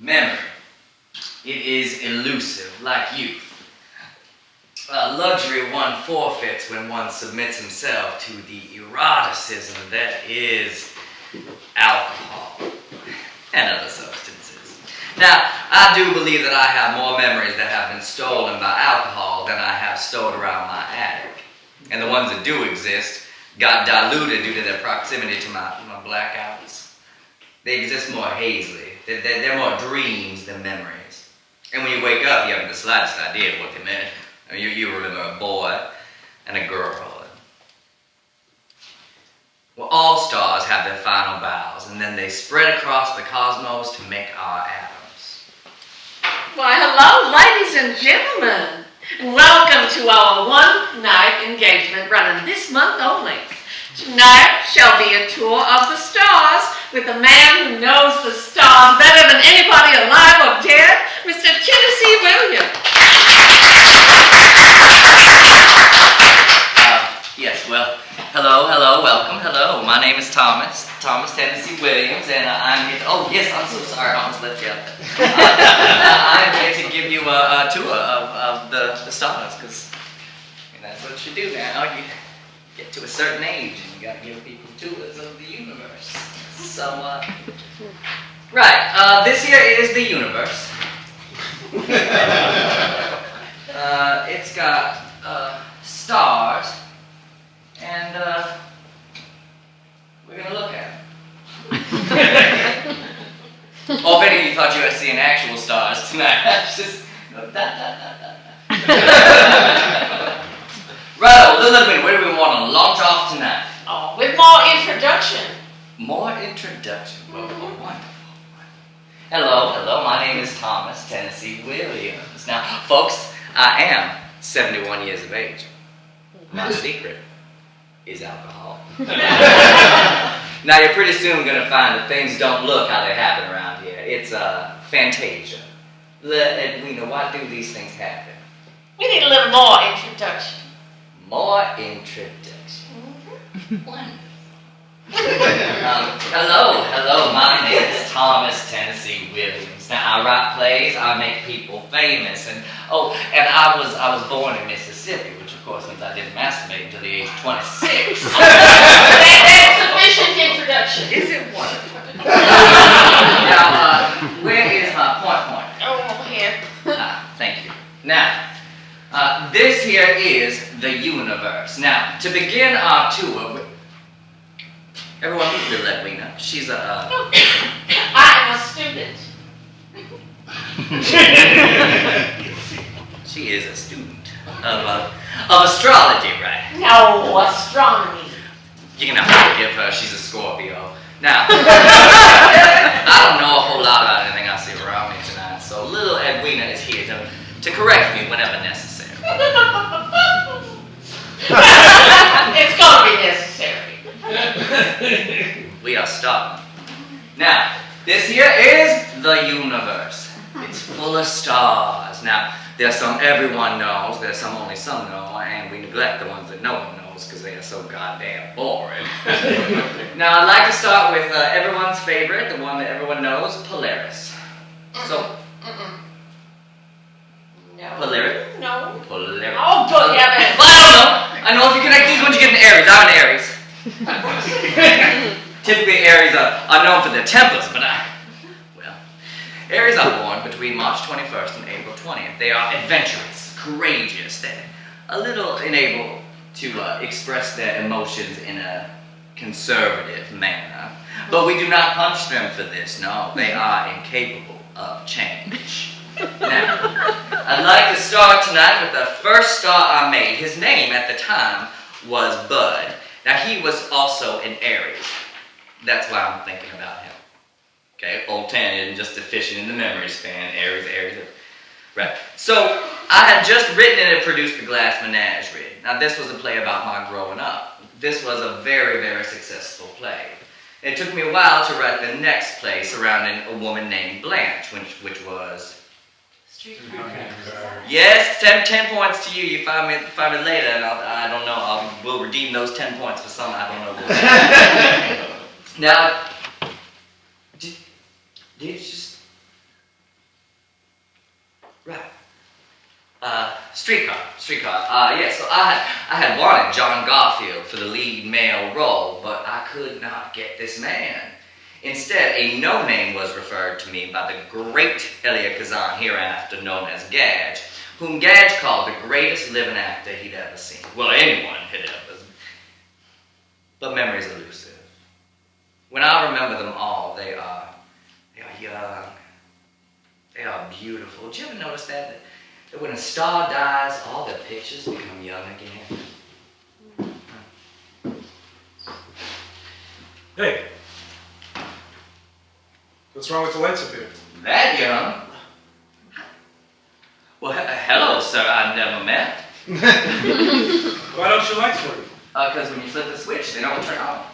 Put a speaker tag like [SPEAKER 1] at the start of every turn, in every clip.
[SPEAKER 1] Memory. It is elusive, like youth. A luxury one forfeits when one submits himself to the eroticism that is alcohol and other substances. Now, I do believe that I have more memories that have been stolen by alcohol than I have stored around my attic. And the ones that do exist got diluted due to their proximity to my blackouts. They exist more hazily. They're more dreams than memories. And when you wake up, you haven't the slightest idea of what they meant. I mean, you remember a boy and a girl. Well, all stars have their final bows, and then they spread across the cosmos to make our atoms.
[SPEAKER 2] Why, hello, ladies and gentlemen. Welcome to our one-night engagement running this month only. Tonight shall be a tour of the stars with a man who knows the stars better than anybody alive or dead, Mr. Tennessee Williams.
[SPEAKER 1] Yes, well, hello, welcome, hello. My name is Thomas Tennessee Williams, and I'm here. Oh, yes, I'm so sorry, I almost left you out there. I'm here to give you a tour of the stars, because that's what you do now. You get to a certain age, and you got to give people tours of the universe. So, right, this here is the universe. It's got stars. And we're going to look at them. Oh, if any of you thought you were seeing actual stars tonight, that's just... Right, little bit, where do we want to launch off tonight?
[SPEAKER 2] Oh, with more introduction.
[SPEAKER 1] More introduction? Well, wonderful. Hello, my name is Thomas Tennessee Williams. Now, folks, I am 71 years of age. My secret is alcohol. Now you're pretty soon going to find that things don't look how they happen around here. It's fantasia. Edwina, why do these things happen?
[SPEAKER 2] We need a little more introduction.
[SPEAKER 1] More introduction. Wonderful. Hello, my name is Thomas Tennessee Williams. Now I write plays, I make people famous, and I was born in Mississippi, which of course means I didn't masturbate until the age of 26.
[SPEAKER 2] That's sufficient introduction.
[SPEAKER 1] Is it wonderful? Now, where is my point?
[SPEAKER 2] Oh, here.
[SPEAKER 1] Thank you. Now, this here is the universe. Now, to begin our tour, everyone meet little Edwina. She's a...
[SPEAKER 2] I am a student.
[SPEAKER 1] She is a student of astrology, right?
[SPEAKER 2] No, astronomy.
[SPEAKER 1] You can give her, she's a Scorpio. Now, I don't know a whole lot about anything I see around me tonight, so little Edwina is here to correct me whenever necessary.
[SPEAKER 2] It's going to be necessary.
[SPEAKER 1] We are starting. Now, this here is the universe. It's full of stars. Now, there's some everyone knows, there's some only some know, and we neglect the ones that no one knows because they are so goddamn boring. Now, I'd like to start with everyone's favorite, the one that everyone knows, Polaris. So,
[SPEAKER 2] No.
[SPEAKER 1] Polaris?
[SPEAKER 2] No.
[SPEAKER 1] Polaris.
[SPEAKER 2] Oh, good heavens.
[SPEAKER 1] Well, I don't know. I know if you connect these ones, you get an Aries. I'm an Aries. Typically, Aries are known for their tempers, but Aries are born between March 21st and April 20th. They are adventurous, courageous, they're a little unable to express their emotions in a conservative manner. But we do not punish them for this, no. They are incapable of change. Now, I'd like to start tonight with the first star I made. His name at the time was Bud. Now, he was also an Aries. That's why I'm thinking about him. Okay, old Tanya, just deficient in the memory span. Aries. Right. So, I had just written and produced The Glass Menagerie. Now, this was a play about my growing up. This was a very, very successful play. It took me a while to write the next play surrounding a woman named Blanche, which was... Yes, 10 points to you. You find me later, and I don't know. We'll redeem those 10 points for some. I don't know. Now, did you just Right. Streetcar. Yeah, so I had wanted John Garfield for the lead male role, but I could not get this man. Instead, a no-name was referred to me by the great Elia Kazan, hereafter known as Gadge, whom Gadge called the greatest living actor he'd ever seen. Well, anyone had ever. But memory's elusive. When I remember them all, they are young. They are beautiful. Did you ever notice that when a star dies, all their pictures become young again?
[SPEAKER 3] Hey. What's wrong with the lights up here?
[SPEAKER 1] That young? Well, hello, sir. I've never met.
[SPEAKER 3] Why don't your lights work?
[SPEAKER 1] Because when you flip the switch, they don't turn on.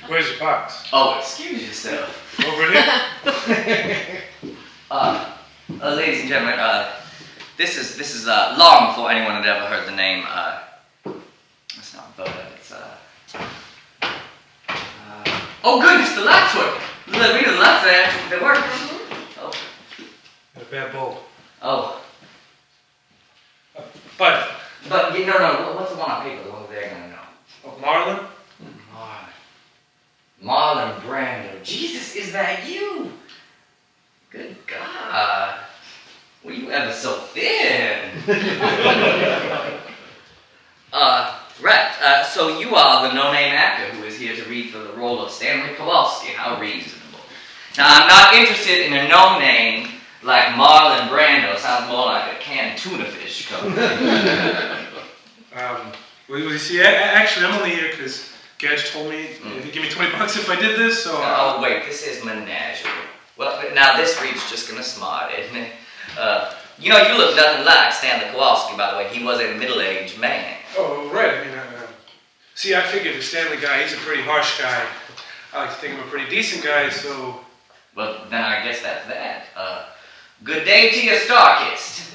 [SPEAKER 3] Where's your box?
[SPEAKER 1] Oh, excuse yourself.
[SPEAKER 3] Over here?
[SPEAKER 1] Ladies and gentlemen, this is long before anyone had ever heard the name. It's not Voda. It's oh goodness, the lights work. Let me know the lights they work. Oh.
[SPEAKER 3] A bad bulb.
[SPEAKER 1] Oh.
[SPEAKER 3] But.
[SPEAKER 1] But no. What's the one on paper? The one they're gonna know.
[SPEAKER 3] Oh, Marlon?
[SPEAKER 1] Marlon Brando. Jesus, is that you? Good God. Were you ever so thin? Right. So you are the no-name actor who is here to read for the role of Stanley Kowalski. How reasonable. Now, I'm not interested in a no-name like Marlon Brando. Sounds more like a canned tuna fish company.
[SPEAKER 3] Well, you see, actually, I'm only here because Gadge told me he'd give me $20 if I did this, so...
[SPEAKER 1] Oh, wait, this is Menagerie. Well, now this read's just gonna smart, isn't it? You look nothing like Stanley Kowalski, by the way. He was a middle-aged man.
[SPEAKER 3] Oh, right. I mean, see, I figured the Stanley guy, he's a pretty harsh guy. I like to think I'm a pretty decent guy, so...
[SPEAKER 1] Well, then I guess that's that. Good day to you, Starkist.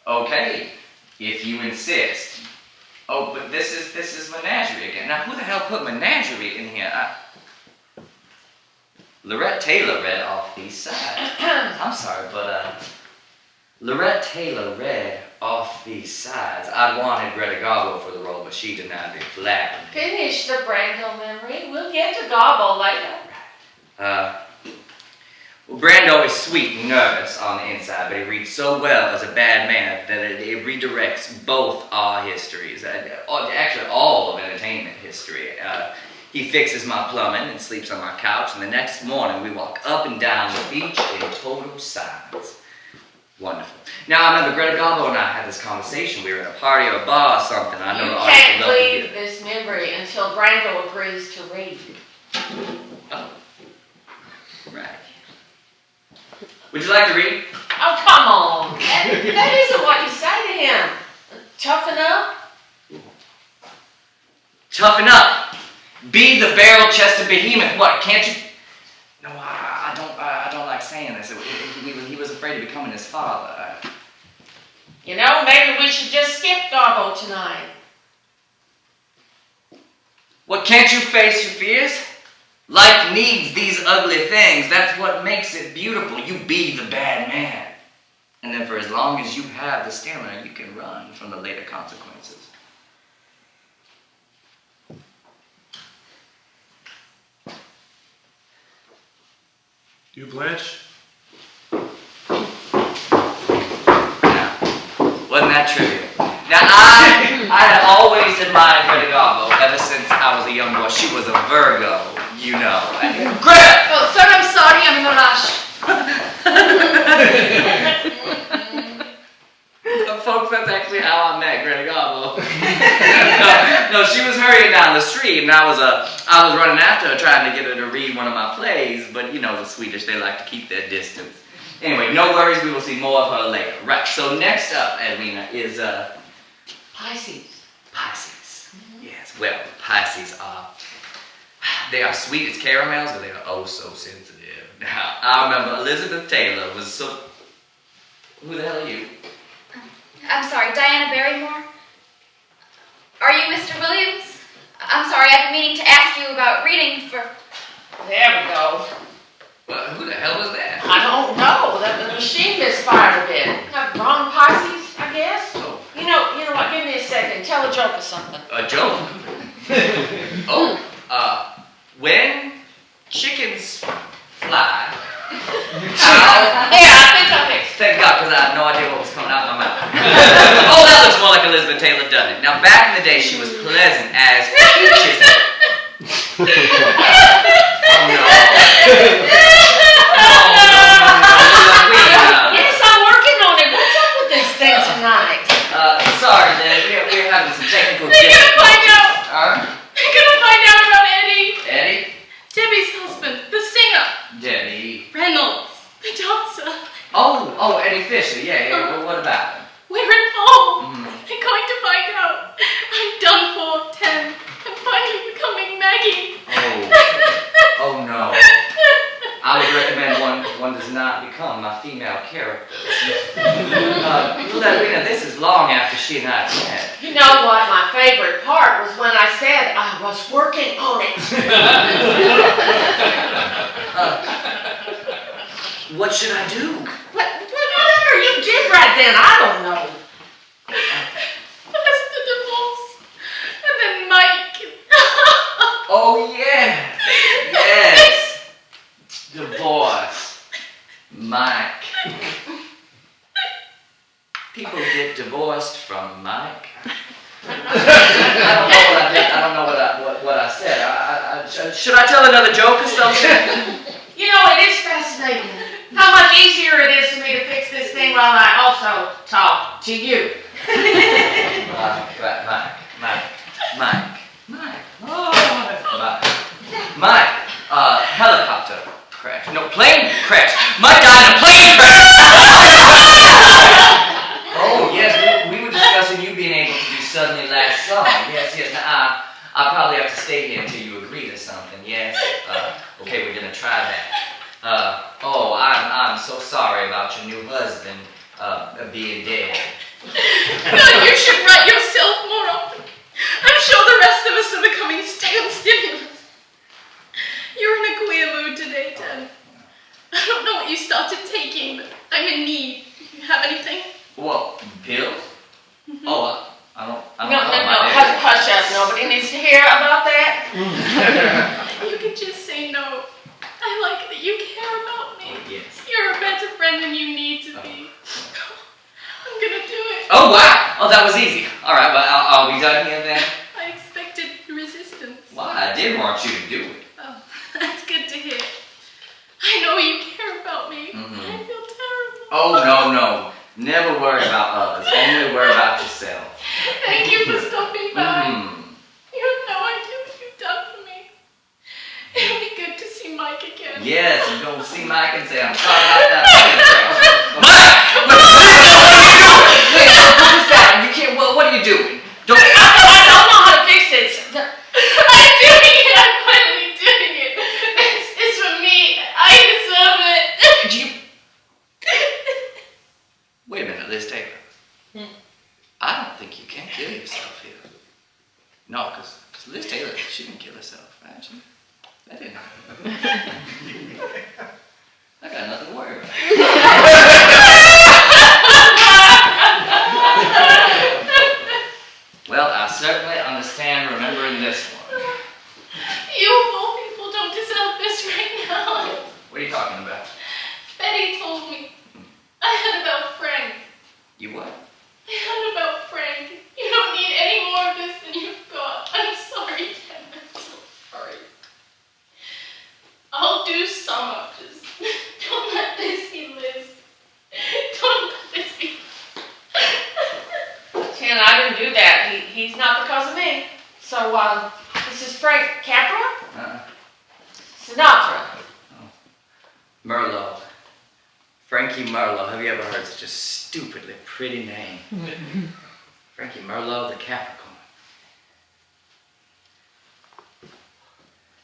[SPEAKER 1] Okay, if you insist. Oh, but this is Menagerie again. Now, who the hell put Menagerie in here? Lorette Taylor read off these sides. I'm sorry, but Lorette Taylor read off these sides. I'd wanted Greta Garbo for the role, but she denied me flat.
[SPEAKER 2] Finish the Brando memory. We'll get to Garbo later.
[SPEAKER 1] Well, Brando is sweet and nervous on the inside, but he reads so well as a bad man that it redirects both our histories, actually all of entertainment history. He fixes my plumbing and sleeps on my couch, and the next morning we walk up and down the beach in total silence. Wonderful. Now, I remember Greta Garbo and I had this conversation. We were at a party or a bar or something. I know
[SPEAKER 2] You
[SPEAKER 1] the audience
[SPEAKER 2] can't
[SPEAKER 1] would love to hear
[SPEAKER 2] leave this memory until Brando agrees to read.
[SPEAKER 1] Oh. Right. Would you like to read?
[SPEAKER 2] Oh, come on. That isn't what you say to him. Toughen up.
[SPEAKER 1] Toughen up. Be the barrel-chested behemoth. What, can't you... No, I don't like saying this. He was afraid of becoming his father.
[SPEAKER 2] Maybe we should just skip Garbo tonight.
[SPEAKER 1] What, can't you face your fears? Life needs these ugly things. That's what makes it beautiful. You be the bad man. And then for as long as you have the stamina, you can run from the later consequences.
[SPEAKER 3] You blanch?
[SPEAKER 1] Now, wasn't that trivial? Now, I had always admired Greta Garbo ever since I was a young boy. She was a Virgo, Greta!
[SPEAKER 4] Oh, sir, I'm sorry, I'm in a rush.
[SPEAKER 1] Folks, that's actually how I met Greta Garbo. no, she was hurrying down the street, and I was running after her trying to get her to read one of my plays, but the Swedish, they like to keep their distance. Anyway, no worries, we will see more of her later. Right, so next up, Edwina, is,
[SPEAKER 2] Pisces.
[SPEAKER 1] Pisces. Yes, well, Pisces they are sweet as caramels, but they are oh so sensitive. Now, I remember Elizabeth Taylor was so... Who the hell are you?
[SPEAKER 4] I'm sorry, Diana Barrymore? Are you Mr. Williams? I'm sorry, I've been meaning to ask you about reading for...
[SPEAKER 2] There we go.
[SPEAKER 1] Well, who the hell was that?
[SPEAKER 2] I don't know. The machine misfired a bit. Wrong Pisces, I guess.
[SPEAKER 1] Oh,
[SPEAKER 2] You know what? Give me a second. Tell a joke or something.
[SPEAKER 1] a joke. Oh, when chickens fly, ow,
[SPEAKER 2] Here, I think I'll fix it.
[SPEAKER 1] thank God, because I had no idea what was coming out of my mouth. Oh, that looks more like Elizabeth Taylor Dunn. Now, back in the day, she was pleasant as peaches. Oh, no.
[SPEAKER 2] Yes, I'm working on it. What's up with this thing tonight?
[SPEAKER 1] Sorry, Dad. We're having some technical
[SPEAKER 2] They're gonna
[SPEAKER 1] difficulties.
[SPEAKER 2] find out.
[SPEAKER 1] Huh?
[SPEAKER 2] They're gonna find out about Eddie.
[SPEAKER 1] Eddie?
[SPEAKER 2] Debbie's husband, the singer.
[SPEAKER 1] Debbie.
[SPEAKER 2] Reynolds, the dancer.
[SPEAKER 1] Oh, Eddie Fisher. Yeah. Well, what about him?
[SPEAKER 2] We're involved.
[SPEAKER 1] Mm.
[SPEAKER 2] They're going to find out. I'm done for, 10. I'm finally becoming Maggie.
[SPEAKER 1] Oh no. I would recommend one does not become my female characters. Lena, this is long after she and I met.
[SPEAKER 2] You know what? My favorite part was when I said I was working on it.
[SPEAKER 1] What should I do?
[SPEAKER 2] Whatever you did right then, I don't know. That's the divorce. And then Mike.
[SPEAKER 1] Oh yeah. Yes. Divorce. Mike. People get divorced from Mike. I don't know what I said. Should I tell another joke or something?
[SPEAKER 2] You know, it is fascinating how much easier it is for me to fix this thing while I also talk to you.
[SPEAKER 1] Mike, helicopter crash. No, plane crash. Mike died in a plane crash. Oh, yes, we were discussing you being able to do Suddenly Last Song. Yes. Now, I'll probably have to stay here until you agree to something. Yes. Okay, we're gonna try that. I'm so sorry about your new husband being dead.
[SPEAKER 2] You should write yourself more often. I'm sure the rest of us are becoming stale stimulus. You're in a queer mood today, Ted. I don't know what you started taking, but I'm in need. You have anything?
[SPEAKER 1] Well, pills?
[SPEAKER 2] Mm-hmm.
[SPEAKER 1] Oh, I don't
[SPEAKER 2] No,
[SPEAKER 1] know.
[SPEAKER 2] hush up. Nobody needs to hear about that.
[SPEAKER 1] Mm.
[SPEAKER 2] You can just say no. I like that you care about me.
[SPEAKER 1] Yes.
[SPEAKER 2] You're a better friend than you need to be. I'm gonna do it.
[SPEAKER 1] Oh, wow. Oh, that was easy. All right, well, I'll be done here then.
[SPEAKER 2] I expected resistance.
[SPEAKER 1] Why? I did want you to do it.
[SPEAKER 2] Oh, that's good to hear. I know you care about me.
[SPEAKER 1] Mhm.
[SPEAKER 2] I feel terrible.
[SPEAKER 1] Oh, no. Never worry about others. Only worry about yourself.
[SPEAKER 2] Thank you for stopping by.
[SPEAKER 1] Mm-hmm.
[SPEAKER 2] You have no idea what you've done for me. It'll be good to see Mike again.
[SPEAKER 1] Yes, you don't see Mike and say, I'm sorry about that plane crash. Mike! Wait, put this down. You can't, what are you doing? Don't...
[SPEAKER 2] I don't know how to fix it. I'm doing it. I'm finally doing it. It's for me. I deserve it.
[SPEAKER 1] Wait a minute, Liz Taylor. I don't think you can kill yourself here. No, because Liz Taylor, she didn't kill herself, right? That didn't happen. I got nothing to worry about. Well, I certainly understand remembering this one.
[SPEAKER 2] You of all people don't deserve this right now.
[SPEAKER 1] What are you talking about?
[SPEAKER 2] Betty told me. I heard about Frank.
[SPEAKER 1] You what?
[SPEAKER 2] I heard about Frank. You don't need any more of this than you've got. I'm sorry, Ken. I'm so sorry. I'll do some of this. Don't let this be Liz. Don't let this be. Ken, I didn't do that. He's not because of me. So, this is Frank Capra? Sinatra.
[SPEAKER 1] Merlot. Frankie Merlot. Have you ever heard such a stupidly pretty name? Frankie Merlot, the Capricorn.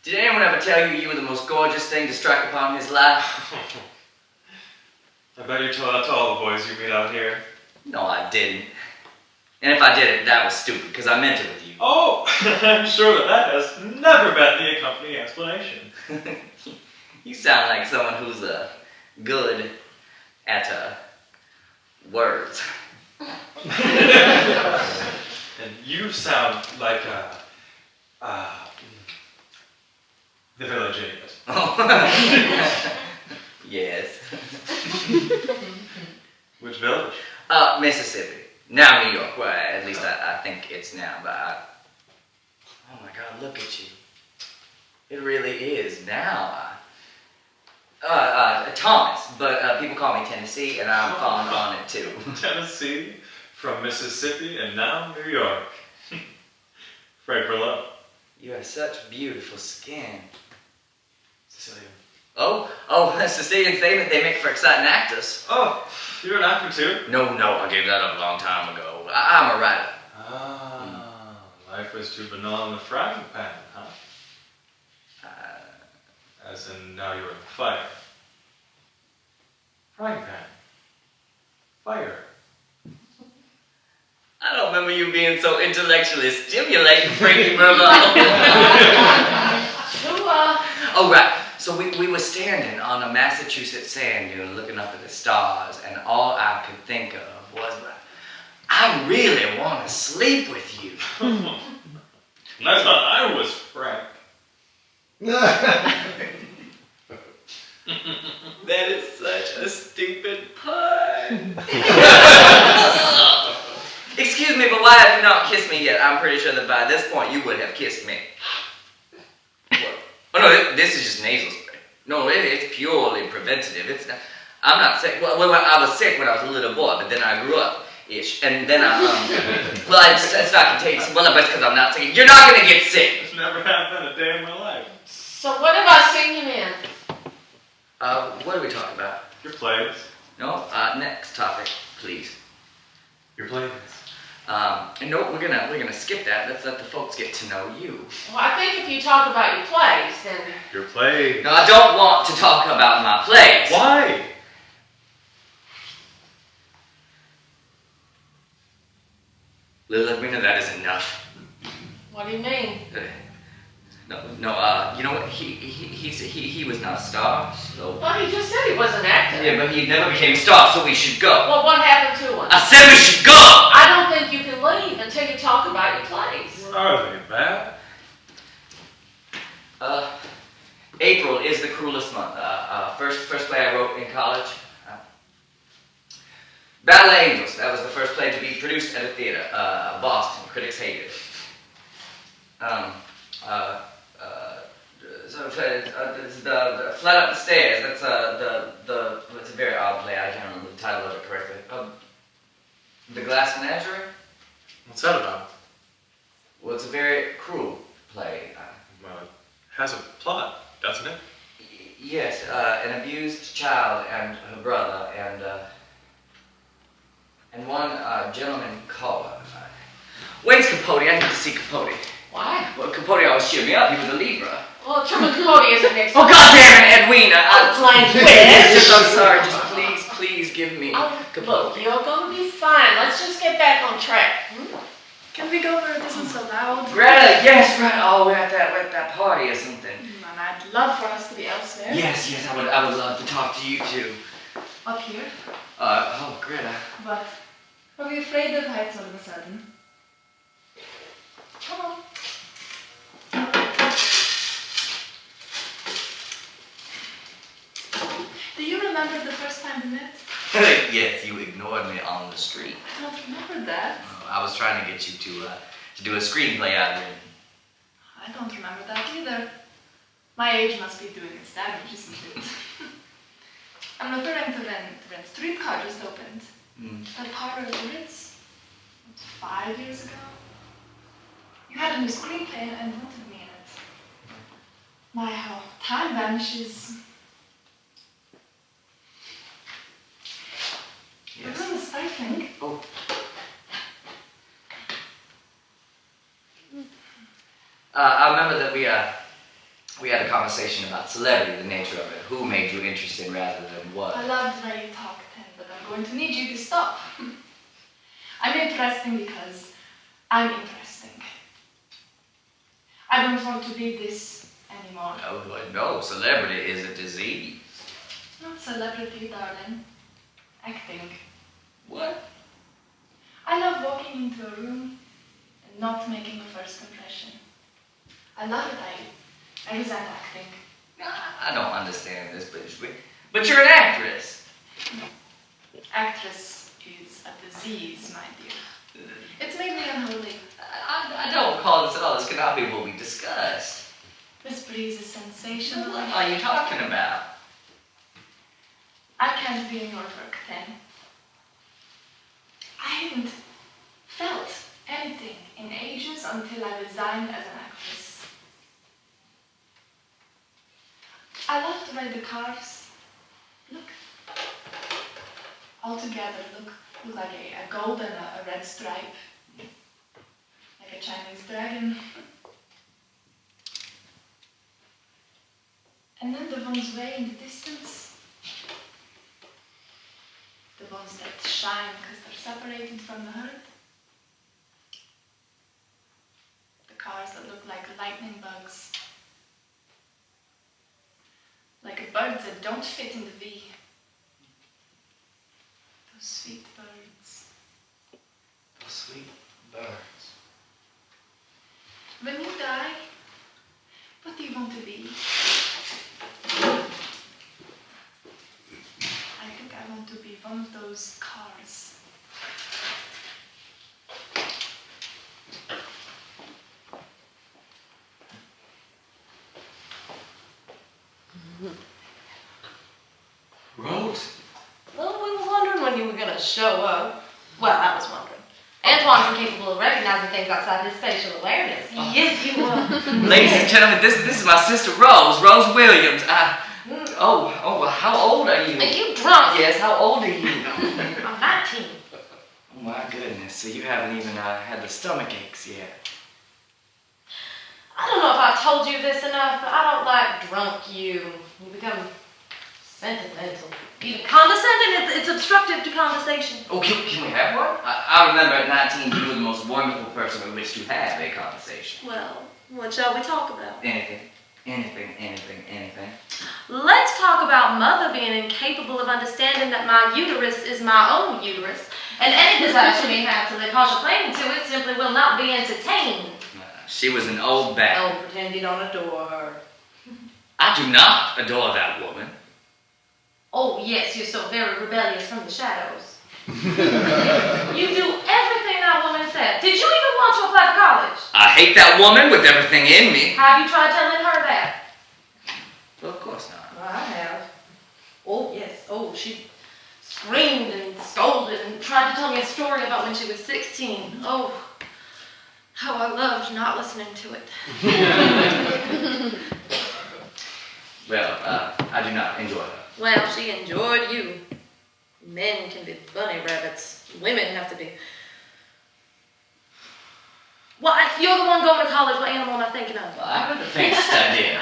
[SPEAKER 1] Did anyone ever tell you you were the most gorgeous thing to strike upon his life?
[SPEAKER 5] I bet you tell that to all the boys you meet out here.
[SPEAKER 1] No, I didn't. And if I did it, that was stupid, because I meant it with you.
[SPEAKER 5] Oh, I'm sure that has never been the accompanying explanation.
[SPEAKER 1] You sound like someone who's good at words.
[SPEAKER 5] And you sound like the village idiot.
[SPEAKER 1] Oh. Yes.
[SPEAKER 5] Which village?
[SPEAKER 1] Mississippi. Now New York. Well, at least I think it's now, but oh my God, look at you. It really is now. Thomas, but people call me Tennessee, and I'm falling on it too.
[SPEAKER 5] Tennessee, from Mississippi, and now New York. Frank Merlot.
[SPEAKER 1] You have such beautiful skin.
[SPEAKER 5] Sicilian.
[SPEAKER 1] Oh, Sicilians, they make for exciting actors.
[SPEAKER 5] Oh, you're an actor too?
[SPEAKER 1] No, I gave that up a long time ago. I'm a writer.
[SPEAKER 5] Ah, life was too banal in the frying pan, huh? As in, now you're in the fire. Frying pan. Fire.
[SPEAKER 1] I don't remember you being so intellectually stimulating, Frankie Merlot. Oh, right. So we were standing on a Massachusetts sand dune looking up at the stars, and all I could think of was, I really want to sleep with you.
[SPEAKER 5] And I thought I was Frank.
[SPEAKER 1] That is such a stupid pun. Excuse me, but why have you not kissed me yet? I'm pretty sure that by this point you would have kissed me. What? Oh no, this is just nasal spray. No, it's purely preventative. It's not, I'm not sick. Well, I was sick when I was a little boy, but then I grew up-ish. And then well, it's not contagious. Well, that's because I'm not sick. You're not going to get sick.
[SPEAKER 5] It's never happened a day in my life.
[SPEAKER 2] So what have I seen you in?
[SPEAKER 1] What are we talking about?
[SPEAKER 5] Your plays.
[SPEAKER 1] No, next topic, please.
[SPEAKER 5] Your plays.
[SPEAKER 1] No, we're gonna skip that. Let's let the folks get to know you.
[SPEAKER 2] Well, I think if you talk about your plays, then...
[SPEAKER 5] Your plays.
[SPEAKER 1] No, I don't want to talk about my plays.
[SPEAKER 5] Why?
[SPEAKER 1] Lilith, we know that is enough.
[SPEAKER 2] What do you mean?
[SPEAKER 1] No, you know what? He was not a star, so...
[SPEAKER 2] Well, he just said he was an actor.
[SPEAKER 1] Yeah, but he never became a star, so we should go.
[SPEAKER 2] Well, what happened to him?
[SPEAKER 1] I said we should go!
[SPEAKER 2] I don't think you can leave until you talk about your plays.
[SPEAKER 5] Are they bad?
[SPEAKER 1] April is the cruelest month. First play I wrote in college. Battle of Angels. That was the first play to be produced at a theater. Boston. Critics hated it. It's the Flat Up the Stairs. That's it's a very odd play. I can't remember the title of it correctly. The Glass Menagerie.
[SPEAKER 5] What's that about?
[SPEAKER 1] Well, it's a very cruel play.
[SPEAKER 5] Well, it has a plot, doesn't it?
[SPEAKER 1] Yes, an abused child and her brother, and one gentleman called. When's Capote? I need to see Capote.
[SPEAKER 2] Why?
[SPEAKER 1] Well, Capote always cheered me up. He was a Libra.
[SPEAKER 2] Well, Truman Capote isn't next.
[SPEAKER 1] Oh, God damn it, Edwina! I'm sorry. Just please give me Capote.
[SPEAKER 2] Look, you're going to be fine. Let's just get back on track.
[SPEAKER 6] Can we go where it isn't so loud?
[SPEAKER 1] Greta, yes, Greta. Oh, we're at that party or something.
[SPEAKER 6] And I'd love for us to be elsewhere.
[SPEAKER 1] Yes, I would love to talk to you too.
[SPEAKER 6] Up here.
[SPEAKER 1] Oh, Greta.
[SPEAKER 6] But are we afraid of heights all of a sudden? Come on. Do you remember the first time we met?
[SPEAKER 1] Yes, you ignored me on the street.
[SPEAKER 6] I don't remember that.
[SPEAKER 1] I was trying to get you to do a screenplay out of it.
[SPEAKER 6] I don't remember that either. My age must be doing its damage, isn't it? I'm referring to when Streetcar just opened. That part of the Ritz. 5 years ago. You had a new screenplay and wanted me in it. My, how time vanishes.
[SPEAKER 1] Yes.
[SPEAKER 6] The room is stifling.
[SPEAKER 1] Oh. I remember that we had a conversation about celebrity, the nature of it. Who made you interested rather than what?
[SPEAKER 6] I loved the way you talked, but I'm going to need you to stop. I'm interesting because I'm interesting. I don't want to be this and anymore.
[SPEAKER 1] No, celebrity is a disease.
[SPEAKER 6] Not celebrity, darling. Acting.
[SPEAKER 1] What?
[SPEAKER 6] I love walking into a room and not making a first impression. I love it. I resent acting.
[SPEAKER 1] I don't understand this, but you're an actress.
[SPEAKER 6] Actress is a disease, my dear. It's made me unholy.
[SPEAKER 1] I don't call this at all. This cannot be what we discussed.
[SPEAKER 6] This breeze is sensational.
[SPEAKER 1] What are you talking about?
[SPEAKER 6] I can't be in your work then. I hadn't felt anything in ages until I resigned as an actress. I love to ride the cars. Look. All together look like a gold and a red stripe. Like a Chinese dragon. And then the ones way in the distance. The ones that shine because they're separated from the herd. The cars that look like lightning bugs. Like birds that don't fit in the V. Those sweet birds.
[SPEAKER 1] Oh, sweet birds.
[SPEAKER 6] When you die, what do you want to be? I think I want to be one of those cars.
[SPEAKER 1] Rose?
[SPEAKER 2] Well, we were wondering when you were going to show up. Well, I was wondering. Antoine's incapable of recognizing things outside his spatial awareness. Yes, you were.
[SPEAKER 1] Ladies and gentlemen, this is my sister Rose Williams. Well, how old are you?
[SPEAKER 2] Are you drunk?
[SPEAKER 1] Yes, how old are you?
[SPEAKER 2] I'm 19.
[SPEAKER 1] Oh my goodness, so you haven't even had the stomach aches yet.
[SPEAKER 2] I don't know if I've told you this enough, but I don't like drunk you. You become sentimental. Even condescending, it's obstructive to conversation.
[SPEAKER 1] Oh, can we have one? I remember at 19 you were the most wonderful person with which to have a conversation.
[SPEAKER 2] Well, what shall we talk about?
[SPEAKER 1] Anything.
[SPEAKER 2] Let's talk about Mother being incapable of understanding that my uterus is my own uterus, and any desire she may have to lay partial claim to it simply will not be entertained.
[SPEAKER 1] She was an old bat.
[SPEAKER 2] Don't pretend you don't adore her.
[SPEAKER 1] I do not adore that woman.
[SPEAKER 2] Oh, yes, you're so very rebellious from the shadows. You do everything that woman said. Did you even want to apply to college?
[SPEAKER 1] I hate that woman with everything in me.
[SPEAKER 2] Have you tried telling her that?
[SPEAKER 1] Well, of course not.
[SPEAKER 2] Well, I have. Oh, yes. Oh, she screamed and scolded and tried to tell me a story about when she was 16. Oh, how I loved not listening to it.
[SPEAKER 1] Well, I do not enjoy her.
[SPEAKER 2] Well, she enjoyed you. Men can be bunny rabbits. Women have to be. Well, you're the one going to college. What animal am I thinking of?
[SPEAKER 1] Well, I heard the thing studying.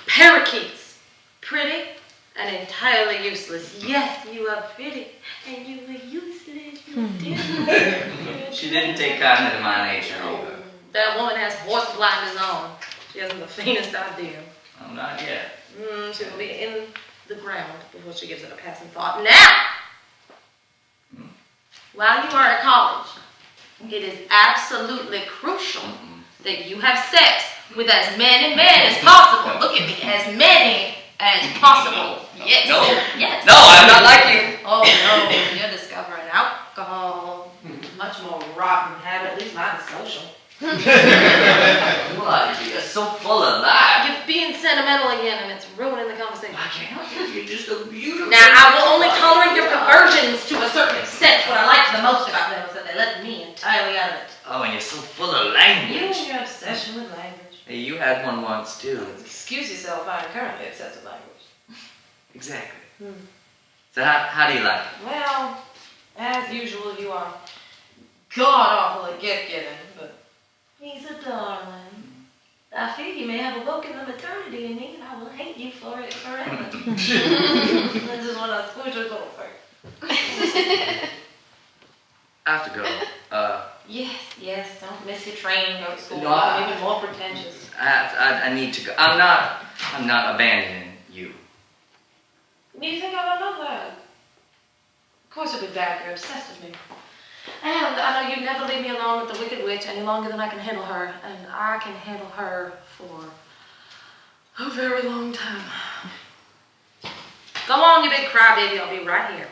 [SPEAKER 2] Parakeets. Pretty and entirely useless. Yes, you are pretty and you are useless. You didn't.
[SPEAKER 1] She didn't take kindly to my nature either.
[SPEAKER 2] That woman has horse blinders on. She hasn't the faintest idea.
[SPEAKER 1] Oh, not yet.
[SPEAKER 2] She will be in the ground before she gives it a passing thought. Now, while you are at college, it is absolutely crucial that you have sex with as many men as possible. Look at me, as many as possible. Yes.
[SPEAKER 1] No.
[SPEAKER 2] Yes.
[SPEAKER 1] No, I'm not like you.
[SPEAKER 2] Oh no, you're discovering alcohol. Much more rotten habit. At least mine is social.
[SPEAKER 1] What? You're so full of life.
[SPEAKER 2] You're being sentimental again, and it's ruining the conversation.
[SPEAKER 1] I can't help it. You're just so beautiful.
[SPEAKER 2] Now, I will only tolerate your perversions to a certain extent. What I liked the most about them was that they left me entirely out of it.
[SPEAKER 1] Oh, and you're so full of
[SPEAKER 2] You
[SPEAKER 1] language.
[SPEAKER 2] and your obsession with language.
[SPEAKER 1] Hey, you had one once, too.
[SPEAKER 2] Excuse yourself, I am currently obsessed with language.
[SPEAKER 1] Exactly. So how do you like it?
[SPEAKER 2] Well, as usual, you are god-awful at gift-giving, but he's a darling. I fear you may have awoken the maternity in me, and I will hate you for it forever. I just want to squish your over.
[SPEAKER 1] I have to go.
[SPEAKER 2] Yes, don't miss your train, go to school,
[SPEAKER 1] No, I-
[SPEAKER 2] even more pretentious.
[SPEAKER 1] I need to go. I'm not abandoning you.
[SPEAKER 2] Do you think I don't know that? Of course it'll be bad, you're obsessed with me. And I know you'd never leave me alone with the Wicked Witch any longer than I can handle her, and I can handle her for a very long time. Go on, you big crybaby, I'll be right here.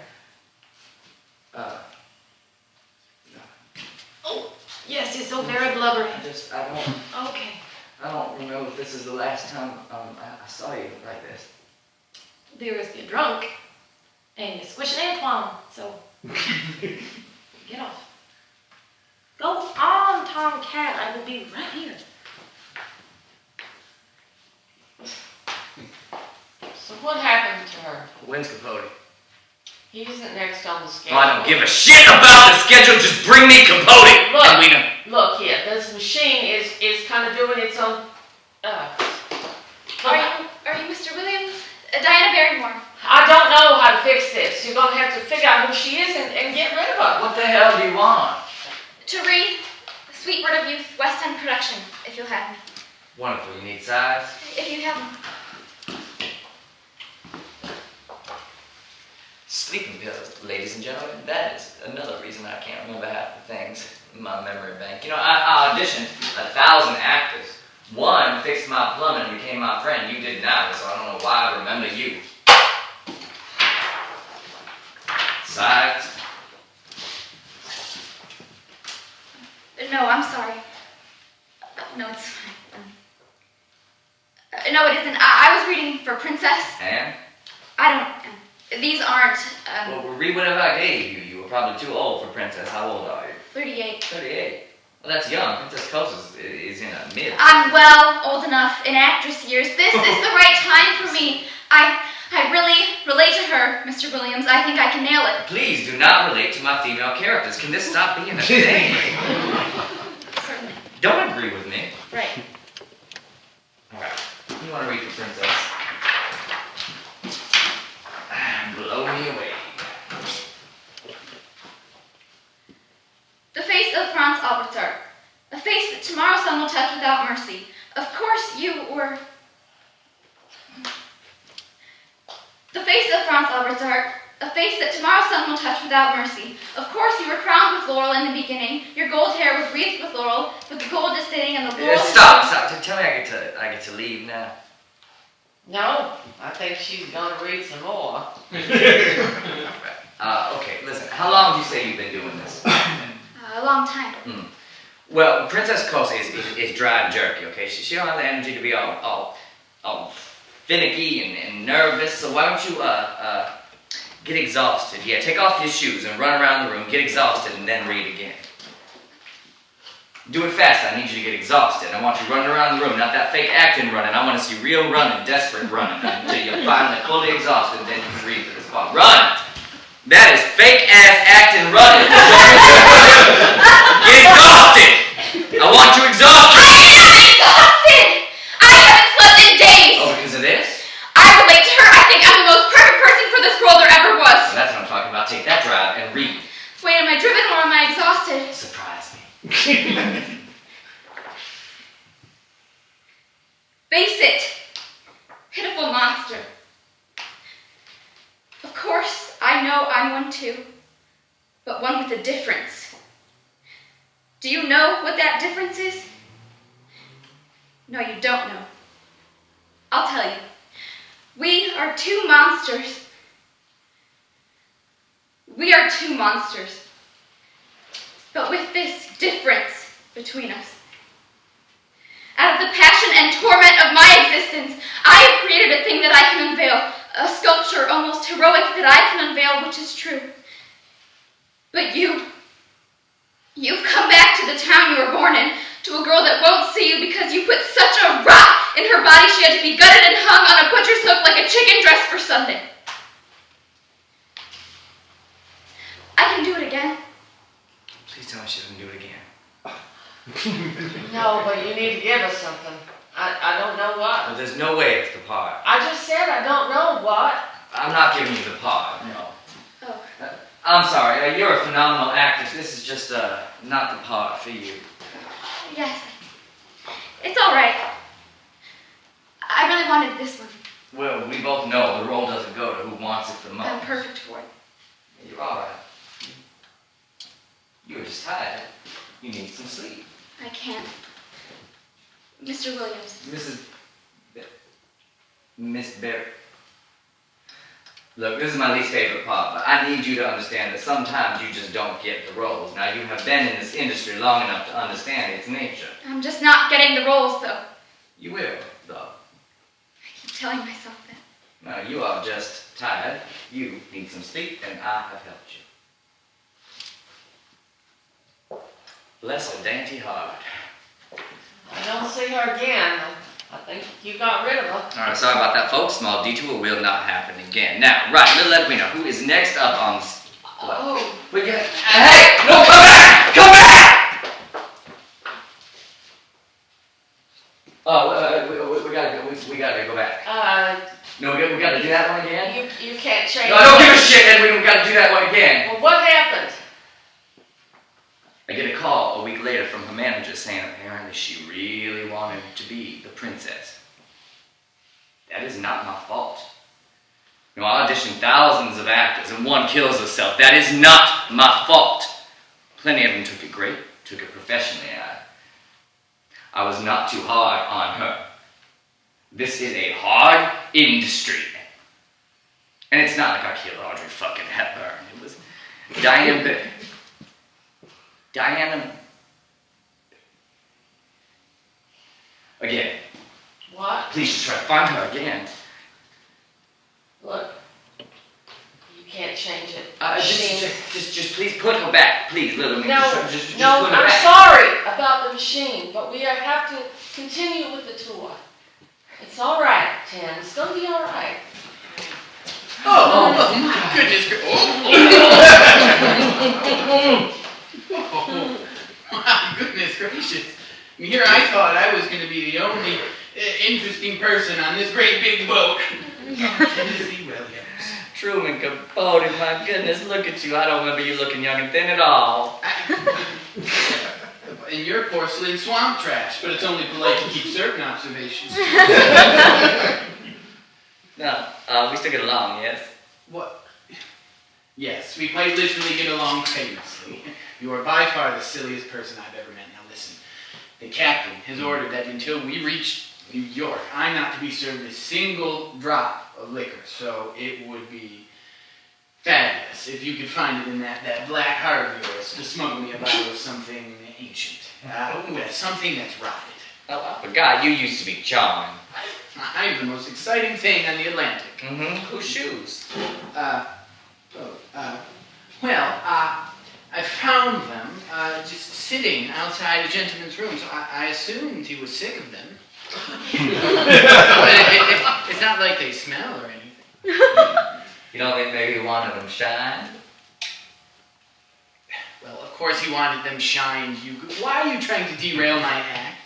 [SPEAKER 2] Oh, yes, you're so very blubbery. Okay.
[SPEAKER 1] I don't remember if this is the last time I saw you like this.
[SPEAKER 2] Dearest, you're drunk, and you're squishing Antoine, so get off. Go on, Tomcat, I will be right here. So what happened to her?
[SPEAKER 1] When's Capote?
[SPEAKER 2] He isn't next on the
[SPEAKER 1] Oh,
[SPEAKER 2] schedule.
[SPEAKER 1] I don't give a shit about the schedule. Just bring me Capote.
[SPEAKER 2] Look.
[SPEAKER 1] And we know.
[SPEAKER 2] Look here, this machine is kind of doing its own.
[SPEAKER 4] Are you Mr. Williams? Diana Barrymore.
[SPEAKER 2] I don't know how to fix this. You're gonna have to figure out who she is and get rid of her.
[SPEAKER 1] What the hell do you want?
[SPEAKER 4] To read Sweet Word of Youth West End production, if you'll have me.
[SPEAKER 1] Wonderful. You need size?
[SPEAKER 4] If you have them.
[SPEAKER 1] Sleeping pills, ladies and gentlemen. That is another reason I can't remember half the things in my memory bank. You know, I auditioned 1,000 actors. One fixed my plumbing and became my friend. You did not, so I don't know why I remember you. Sides?
[SPEAKER 4] No, I'm sorry. No, it's fine. No, it isn't. I was reading for Princess.
[SPEAKER 1] And?
[SPEAKER 4] I don't. These aren't.
[SPEAKER 1] Well, read whatever I gave you. You were probably too old for Princess. How old are you?
[SPEAKER 4] 38.
[SPEAKER 1] 38. Well, that's young. Princess Coast is in a mid.
[SPEAKER 4] I'm well old enough in actress years. This is the right time for me. I really relate to her, Mr. Williams. I think I can nail it.
[SPEAKER 1] Please do not relate to my female characters. Can this stop being a thing?
[SPEAKER 4] Certainly.
[SPEAKER 1] Don't agree with me.
[SPEAKER 4] Right.
[SPEAKER 1] Alright. You want to read for Princess? Blow me away.
[SPEAKER 4] The face of Franz Albertart. A face that tomorrow's sun will touch without mercy. Of course you were... The face of Franz Albertart. A face that tomorrow's sun will touch without mercy. Of course you were crowned with laurel in the beginning. Your gold hair was wreathed with laurel, but the gold is thinning and the laurel...
[SPEAKER 1] Stop. Tell me I get to leave now.
[SPEAKER 2] No, I think she's gonna read some more.
[SPEAKER 1] Okay, listen. How long did you say you've been doing this?
[SPEAKER 4] A long time.
[SPEAKER 1] Well, Princess Coast is dry and jerky, okay? She don't have the energy to be all finicky and nervous, so why don't you, get exhausted? Yeah, take off your shoes and run around the room, get exhausted, and then read again. Do it fast. I need you to get exhausted. I want you running around the room, not that fake acting running. I want to see real running, desperate running, until you're finally fully exhausted, then you can read for this part. Run! That is fake-ass acting running. Get exhausted! I want you exhausted!
[SPEAKER 4] I am exhausted! I haven't slept in days!
[SPEAKER 1] Oh, because of this?
[SPEAKER 4] I relate to her. I think I'm the most perfect person for this world there ever was.
[SPEAKER 1] Well, that's what I'm talking about. Take that drive and read.
[SPEAKER 4] Wait, am I driven or am I exhausted?
[SPEAKER 1] Surprise me.
[SPEAKER 4] Face it, pitiful monster. Of course, I know I'm one too, but one with a difference. Do you know what that difference is? No, you don't know. I'll tell you. We are two monsters. We are two monsters, but with this difference between us. Out of the passion and torment of my existence, I have created a thing that I can unveil, a sculpture almost heroic that I can unveil, which is true. But you've come back to the town you were born in, to a girl that won't see you because you put such a rot in her body she had to be gutted and hung on a butcher's hook like a chicken dressed for Sunday. I can do it again.
[SPEAKER 1] Please tell me she doesn't do it again.
[SPEAKER 2] No, but you need to give us something. I don't know what.
[SPEAKER 1] Well, there's no way it's the part.
[SPEAKER 2] I just said I don't know what.
[SPEAKER 1] I'm not giving you the part. No.
[SPEAKER 4] Oh,
[SPEAKER 1] I'm sorry, you're a phenomenal actress. This is just not the part for you.
[SPEAKER 4] Yes. It's all right. I really wanted this one.
[SPEAKER 1] Well, we both know the role doesn't go to who wants it the most.
[SPEAKER 4] I'm perfect for it.
[SPEAKER 1] You're all right. You're just tired. You need some sleep.
[SPEAKER 4] I can't. Mr. Williams.
[SPEAKER 1] Miss Barry. Look, this is my least favorite part, but I need you to understand that sometimes you just don't get the roles. Now, you have been in this industry long enough to understand its nature.
[SPEAKER 4] I'm just not getting the roles, though.
[SPEAKER 1] You will, though.
[SPEAKER 4] I keep telling myself that.
[SPEAKER 1] Now, you are just tired. You need some sleep, and I have helped you. Bless her dainty heart.
[SPEAKER 2] I don't see her again. I think you got rid of her.
[SPEAKER 1] All right, sorry about that, folks. Small detour will not happen again. Now, right, little Edwina, who is next up on this?
[SPEAKER 2] Oh.
[SPEAKER 1] We get. Hey! No, come back! Come back! Oh, we gotta go back. No, we gotta do that one again?
[SPEAKER 2] You can't change.
[SPEAKER 1] No, I don't give a shit, Edwina. We gotta do that one again.
[SPEAKER 2] Well, what happened?
[SPEAKER 1] I get a call a week later from her manager saying apparently she really wanted to be the princess. That is not my fault. You know, I auditioned thousands of actors and one kills herself. That is not my fault. Plenty of them took it great, took it professionally. I was not too hard on her. This is a hard industry. And it's not like I killed Audrey fucking Hepburn. It was Diana. Again.
[SPEAKER 2] What?
[SPEAKER 1] Please just try to find her again.
[SPEAKER 2] Look, you can't change it.
[SPEAKER 1] Just please put her back. Please, little me.
[SPEAKER 2] No,
[SPEAKER 1] Just put
[SPEAKER 2] no,
[SPEAKER 1] her
[SPEAKER 2] I'm
[SPEAKER 1] back.
[SPEAKER 2] sorry about the machine, but we have to continue with the tour. It's all right, Tim. It's gonna be all right.
[SPEAKER 7] Oh my goodness. Oh, my goodness gracious. And here I thought I was going to be the only interesting person on this great big boat. Tennessee Williams.
[SPEAKER 1] Truman Capote, my goodness, look at you. I don't remember you looking young and thin at all.
[SPEAKER 7] And you're porcelain swamp trash, but it's only polite to keep certain observations.
[SPEAKER 1] No, we still get along, yes?
[SPEAKER 7] What? Yes, we quite literally get along famously. You are by far the silliest person I've ever met. Now listen, the captain has ordered that until we reach New York, I'm not to be served a single drop of liquor, so it would be fabulous if you could find it in that black heart of yours to smuggle me a bottle of something ancient. Something that's rotted.
[SPEAKER 1] Oh, I forgot, you used to be charming.
[SPEAKER 7] I'm the most exciting thing on the Atlantic.
[SPEAKER 1] Mm-hmm. Whose shoes?
[SPEAKER 7] I found them just sitting outside a gentleman's room, so I assumed he was sick of them. It's not like they smell or anything.
[SPEAKER 1] You don't think maybe one of them shined?
[SPEAKER 7] Well, of course he wanted them shined. Why are you trying to derail my act?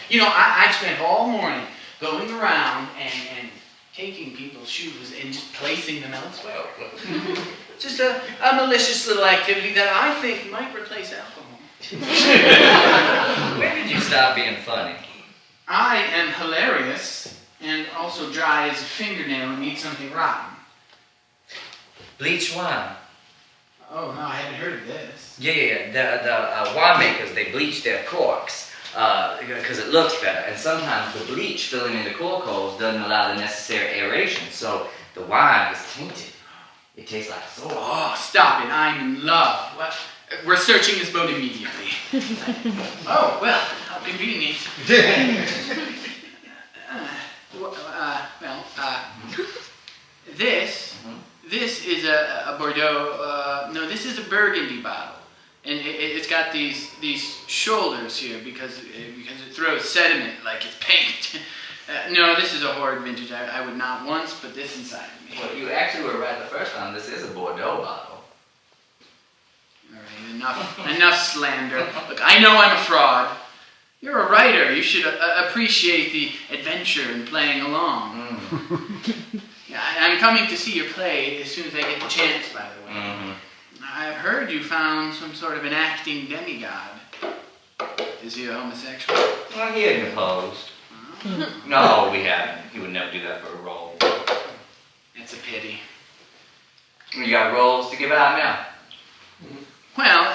[SPEAKER 7] You know, I spent all morning going around and taking people's shoes and just placing them elsewhere. Just a malicious little activity that I think might replace alcohol.
[SPEAKER 1] When did you stop being funny?
[SPEAKER 7] I am hilarious and also dry as a fingernail and need something rotten.
[SPEAKER 1] Bleach wine.
[SPEAKER 7] Oh, no, I hadn't heard of this.
[SPEAKER 1] Yeah. The winemakers, they bleach their corks because it looks better. And sometimes the bleach filling in the cork holes doesn't allow the necessary aeration, so the wine is tainted. It tastes like soda.
[SPEAKER 7] Oh, stop it. I'm in love. Well, we're searching this boat immediately. Oh, well, how convenient. This is a Bordeaux, no, this is a Burgundy bottle. And it's got these shoulders here because it throws sediment like it's paint. No, this is a horrid vintage. I would not once put this inside of me.
[SPEAKER 1] Well, you actually were right the first time. This is a Bordeaux bottle.
[SPEAKER 7] All right, enough slander. Look, I know I'm a fraud. You're a writer. You should appreciate the adventure in playing along. Yeah, I'm coming to see your play as soon as I get the chance, by the way.
[SPEAKER 1] Mm-hmm.
[SPEAKER 7] I heard you found some sort of an acting demigod. Is he a homosexual?
[SPEAKER 1] Well, he hadn't opposed. No, we haven't. He would never do that for a role.
[SPEAKER 7] It's a pity.
[SPEAKER 1] You got roles to give out now.
[SPEAKER 7] Well,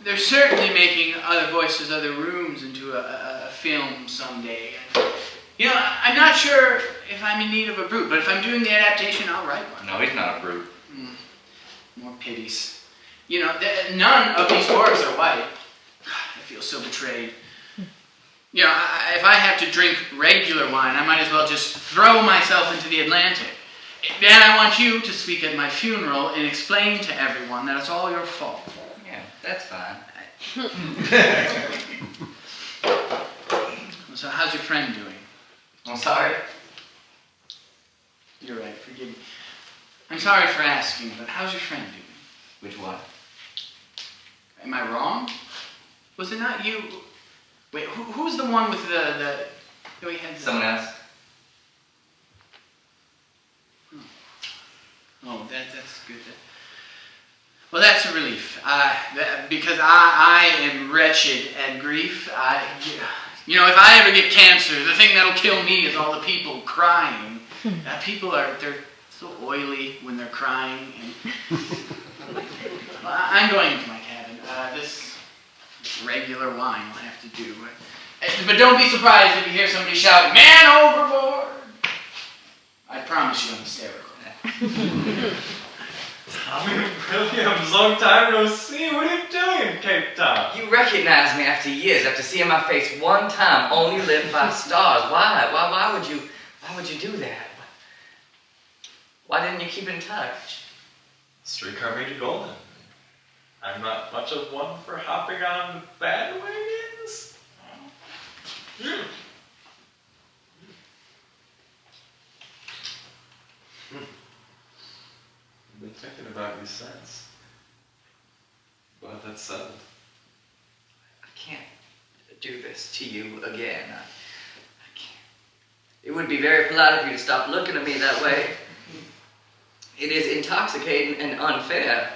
[SPEAKER 7] they're certainly making Other Voices, Other Rooms into a film someday. You know, I'm not sure if I'm in need of a brute, but if I'm doing the adaptation, I'll write one.
[SPEAKER 1] No, he's not a brute.
[SPEAKER 7] More pities. You know, none of these dwarves are white. I feel so betrayed. You know, if I have to drink regular wine, I might as well just throw myself into the Atlantic. And I want you to speak at my funeral and explain to everyone that it's all your fault.
[SPEAKER 1] Yeah, that's fine.
[SPEAKER 7] So how's your friend doing?
[SPEAKER 1] I'm sorry.
[SPEAKER 7] You're right, forgive me. I'm sorry for asking, but how's your friend doing?
[SPEAKER 1] Which one?
[SPEAKER 7] Am I wrong? Was it not you? Wait, who's the one with the he had
[SPEAKER 1] Someone else?
[SPEAKER 7] Oh, that's good. Well, that's a relief. Because I am wretched at grief. You know, if I ever get cancer, the thing that'll kill me is all the people crying. They're so oily when they're crying. And I'm going into my cabin. This regular wine will have to do. But don't be surprised if you hear somebody shout, "Man overboard!" I promise you I'm hysterical.
[SPEAKER 5] Tommy Williams, long time no see. What are you doing in Cape Town?
[SPEAKER 1] You recognized me after years, after seeing my face one time, only lit by stars. Why? Why would you do that? Why didn't you keep in touch?
[SPEAKER 5] Streetcar made you golden. I'm not much of one for hopping on bandwagons. I've been thinking about you since. But that's settled.
[SPEAKER 1] I can't do this to you again. I can't. It would be very polite of you to stop looking at me that way. It is intoxicating and unfair.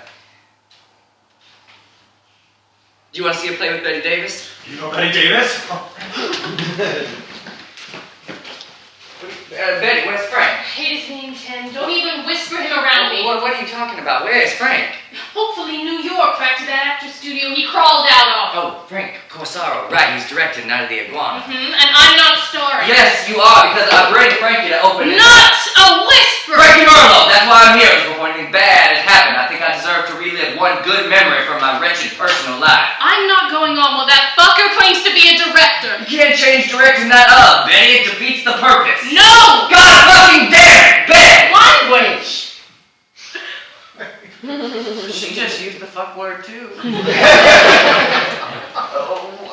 [SPEAKER 1] Do you want to see a play with Betty Davis?
[SPEAKER 5] You know Betty Davis?
[SPEAKER 1] Betty, where's Frank?
[SPEAKER 8] Hate his name, Tim. Don't even whisper him around me.
[SPEAKER 1] What are you talking about? Where is Frank?
[SPEAKER 8] Hopefully New York, back to that actor studio he crawled out of.
[SPEAKER 1] Oh, Frank Corsaro. Right, he's directing Night of the Iguana.
[SPEAKER 8] And I'm not starring.
[SPEAKER 1] Yes, you are, because I bring Frankie to open it.
[SPEAKER 8] Not a whisper!
[SPEAKER 1] Frankie Merlo! That's why I'm here. It was before anything bad had happened. I think I deserve to relive one good memory from my wretched personal life.
[SPEAKER 8] I'm not going on while that fucker claims to be a director.
[SPEAKER 1] You can't change direction that up, Betty. It defeats the purpose.
[SPEAKER 8] No!
[SPEAKER 1] God fucking damn it, Betty!
[SPEAKER 8] Language!
[SPEAKER 1] She just used the fuck word too.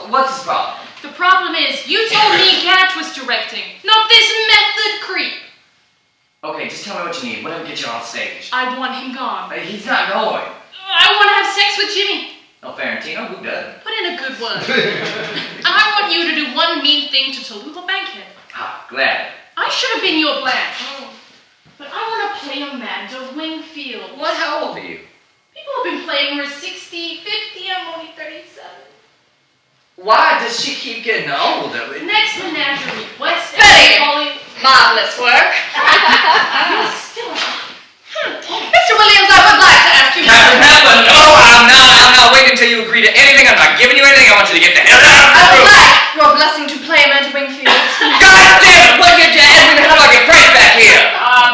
[SPEAKER 1] What's the problem?
[SPEAKER 8] The problem is, you told me Gatch was directing, not this method creep.
[SPEAKER 1] Okay, just tell me what you need. Whatever gets you on stage.
[SPEAKER 8] I want him gone.
[SPEAKER 1] He's not going.
[SPEAKER 8] I want to have sex with Jimmy.
[SPEAKER 1] No, Ferrantino, who doesn't?
[SPEAKER 8] Put in a good word. And I want you to do one mean thing to Tallulah Bankhead.
[SPEAKER 1] Ah, glad.
[SPEAKER 8] I should have been your Blanche. But I want to play Amanda Wingfield.
[SPEAKER 1] What? How old are you?
[SPEAKER 8] People have been playing her 60, 50, I'm only 37.
[SPEAKER 1] Why does she keep getting older?
[SPEAKER 8] Next menagerie, West
[SPEAKER 2] Betty!
[SPEAKER 8] Hollywood.
[SPEAKER 2] Marvelous work.
[SPEAKER 8] You're still
[SPEAKER 2] Mr. Williams, I would like to ask you...
[SPEAKER 1] Captain Hepburn, no, I'm not waiting until you agree to anything. I'm not giving you anything. I want you to get the hell out of the
[SPEAKER 2] I would
[SPEAKER 1] room.
[SPEAKER 2] like your blessing to play Amanda Wingfield.
[SPEAKER 1] God damn it! What you Edwin? How do I get Frank back here?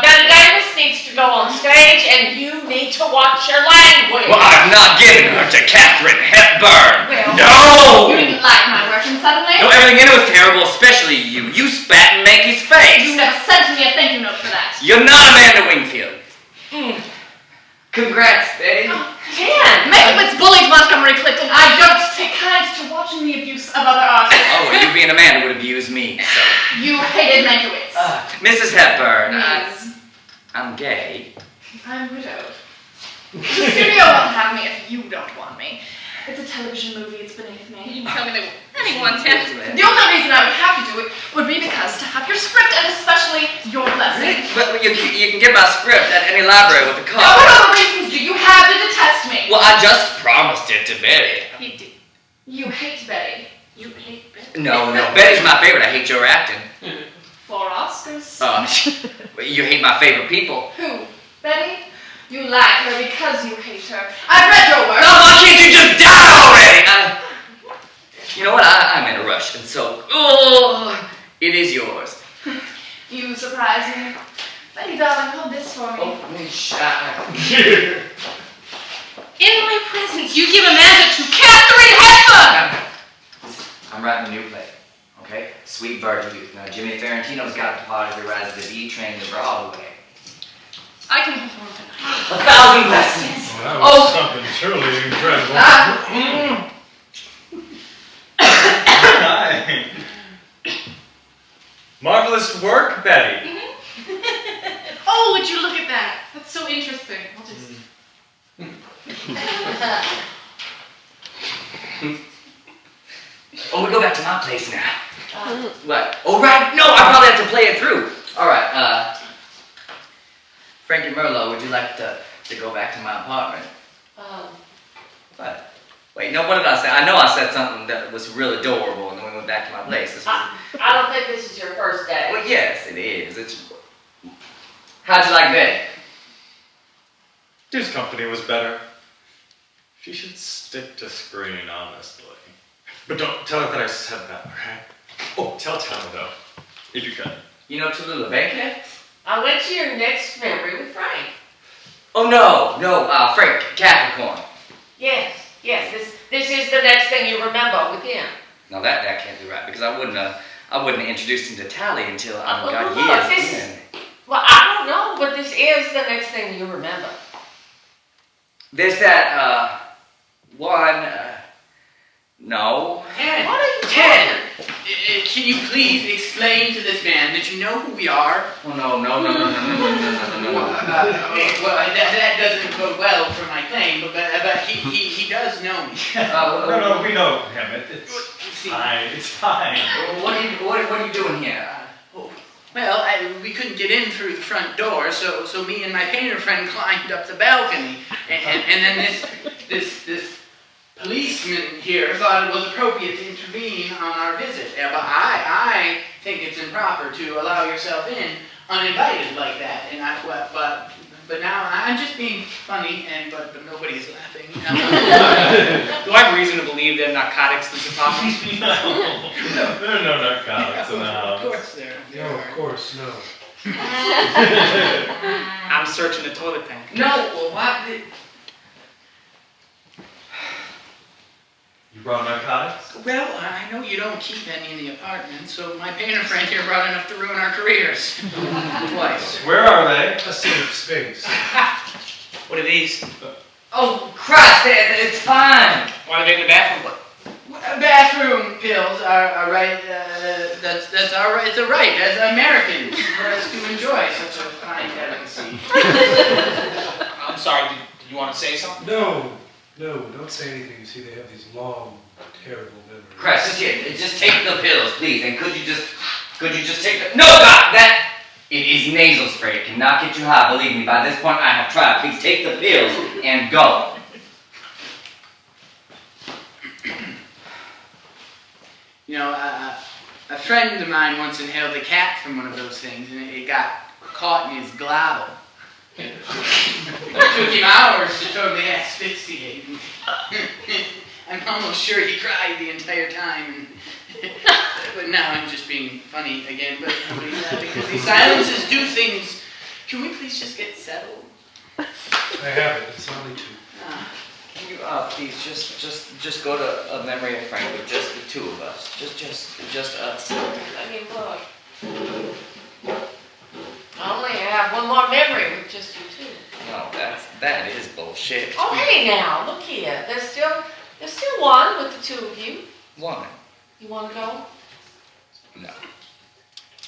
[SPEAKER 2] Betty Davis needs to go on stage, and you need to watch your language.
[SPEAKER 1] Well, I'm not giving her to Katharine Hepburn.
[SPEAKER 2] Well,
[SPEAKER 1] No!
[SPEAKER 2] You didn't like my working suddenly?
[SPEAKER 1] No, everything in it was terrible, especially you. You spat in Mankey's face.
[SPEAKER 8] You never sent me a thank you note for that.
[SPEAKER 1] You're not Amanda Wingfield. Congrats, Betty.
[SPEAKER 2] Dan, Mankiewicz bullied Montgomery Clifton. I don't take kind to watching the abuse of other artists.
[SPEAKER 1] Oh, you being Amanda would abuse me, so.
[SPEAKER 2] You hated Mankiewicz.
[SPEAKER 1] Mrs. Hepburn,
[SPEAKER 2] Please.
[SPEAKER 1] I'm gay.
[SPEAKER 2] I'm widowed. The studio won't have me if you don't want me. It's a television movie, it's beneath
[SPEAKER 8] You
[SPEAKER 2] me.
[SPEAKER 8] didn't tell me they were anyone, Tim.
[SPEAKER 2] The only reason I would have to do it would be because to have your script and especially your blessing.
[SPEAKER 1] But you can get my script at any library with a
[SPEAKER 2] Now,
[SPEAKER 1] card.
[SPEAKER 2] what other reasons do you have to detest
[SPEAKER 8] detest me.
[SPEAKER 1] Well, I just promised it to Betty.
[SPEAKER 8] You do. You hate Betty. You hate Betty.
[SPEAKER 1] No, Betty's my favorite. I hate your acting.
[SPEAKER 8] For Oscars.
[SPEAKER 1] You hate my favorite people.
[SPEAKER 8] Who? Betty? You like her because you hate her. I've read your work.
[SPEAKER 1] No, why can't you just die already? You know what? I'm in a rush, and so, it is yours.
[SPEAKER 8] You surprise me. Betty, darling, hold this for me.
[SPEAKER 1] Oh, shut
[SPEAKER 8] In my presence, you give Amanda to Katharine Hepburn!
[SPEAKER 1] I'm writing a new play, okay? Sweet Virgin Youth. Now, Jimmy Ferrantino's got the part of the Rise of the B train to Broadway.
[SPEAKER 8] I can perform tonight.
[SPEAKER 1] 1,000 blessings.
[SPEAKER 9] Well, that was something truly incredible.
[SPEAKER 5] Hi.
[SPEAKER 9] Marvelous work, Betty.
[SPEAKER 8] Oh, would you look at that? That's so interesting. I'll just...
[SPEAKER 1] Oh, we go back to my place now. What? Oh, right. No, I probably have to play it through. All right. Frankie Merlot, would you like to go back to my apartment? What? Wait, no, what did I say? I know I said something that was real adorable, and then we went back to my place. This was...
[SPEAKER 2] I don't think this is your first day.
[SPEAKER 1] Well, yes, it is. How'd you like Betty?
[SPEAKER 5] His company was better. She should stick to screen, honestly. But don't tell her that I said that, alright? Oh, tell Tana though, if you can.
[SPEAKER 1] You know Tallulah Bankhead?
[SPEAKER 2] I went to your next memory with Frank.
[SPEAKER 1] Oh, no, Frank Capricorn.
[SPEAKER 2] Yes, this is the next thing you remember with him.
[SPEAKER 1] No, that can't be right, because I wouldn't have introduced him to Tally until I got
[SPEAKER 2] look,
[SPEAKER 1] years in.
[SPEAKER 2] Well, I don't know, but this is the next thing you remember.
[SPEAKER 1] There's that, one, no.
[SPEAKER 7] Ted,
[SPEAKER 2] What are you
[SPEAKER 7] Ted, can you please explain to this man that you know who we are?
[SPEAKER 1] Oh, no.
[SPEAKER 7] Well, that doesn't go well for my claim, but he does know me.
[SPEAKER 5] No, we know him. It's
[SPEAKER 7] See,
[SPEAKER 5] fine. It's fine.
[SPEAKER 1] What are you doing here?
[SPEAKER 7] well, we couldn't get in through the front door, so me and my painter friend climbed up the balcony, and then this policeman here thought it was appropriate to intervene on our visit. But I think it's improper to allow yourself in uninvited like that. And but now I'm just being funny, but nobody's laughing.
[SPEAKER 3] Do I have reason to believe there are narcotics in this apartment?
[SPEAKER 5] No, there are no narcotics in the house.
[SPEAKER 7] Of course there
[SPEAKER 9] No,
[SPEAKER 7] are.
[SPEAKER 9] of course, no.
[SPEAKER 3] I'm searching the toilet tank.
[SPEAKER 1] No, well, what?
[SPEAKER 5] You brought narcotics?
[SPEAKER 7] Well, I know you don't keep any in the apartment, so my painter friend here brought enough to ruin our careers. Twice.
[SPEAKER 5] Where are they?
[SPEAKER 9] A safe space.
[SPEAKER 3] What are these?
[SPEAKER 1] Oh, Christ, it's fine.
[SPEAKER 3] Why are they in the bathroom?
[SPEAKER 7] Bathroom pills are right. That's our right. It's a right as Americans for us to enjoy such a fine delicacy.
[SPEAKER 3] I'm sorry, did you want to say something?
[SPEAKER 9] No, don't say anything. You see, they have these long, terrible memories.
[SPEAKER 1] Christ, just take the pills, please. And could you just take the... No, God, it is nasal spray. It cannot get you high. Believe me, by this point I have tried. Please take the pills and go.
[SPEAKER 7] You know, a friend of mine once inhaled a cap from one of those things, and it got caught in his glottal. It took him hours to totally asphyxiate. I'm almost sure he cried the entire time. But now I'm just being funny again. But nobody's laughing because these silences do things. Can we please just get settled?
[SPEAKER 9] I have it. It's only two.
[SPEAKER 1] Can you, please, just go to a memory of Frank with just the two of us. Just us.
[SPEAKER 2] I mean, look. I only have one more memory with just you two.
[SPEAKER 1] No, that is bullshit.
[SPEAKER 2] Oh, hey now, look here. There's still one with the two of you.
[SPEAKER 1] One.
[SPEAKER 2] You want to go?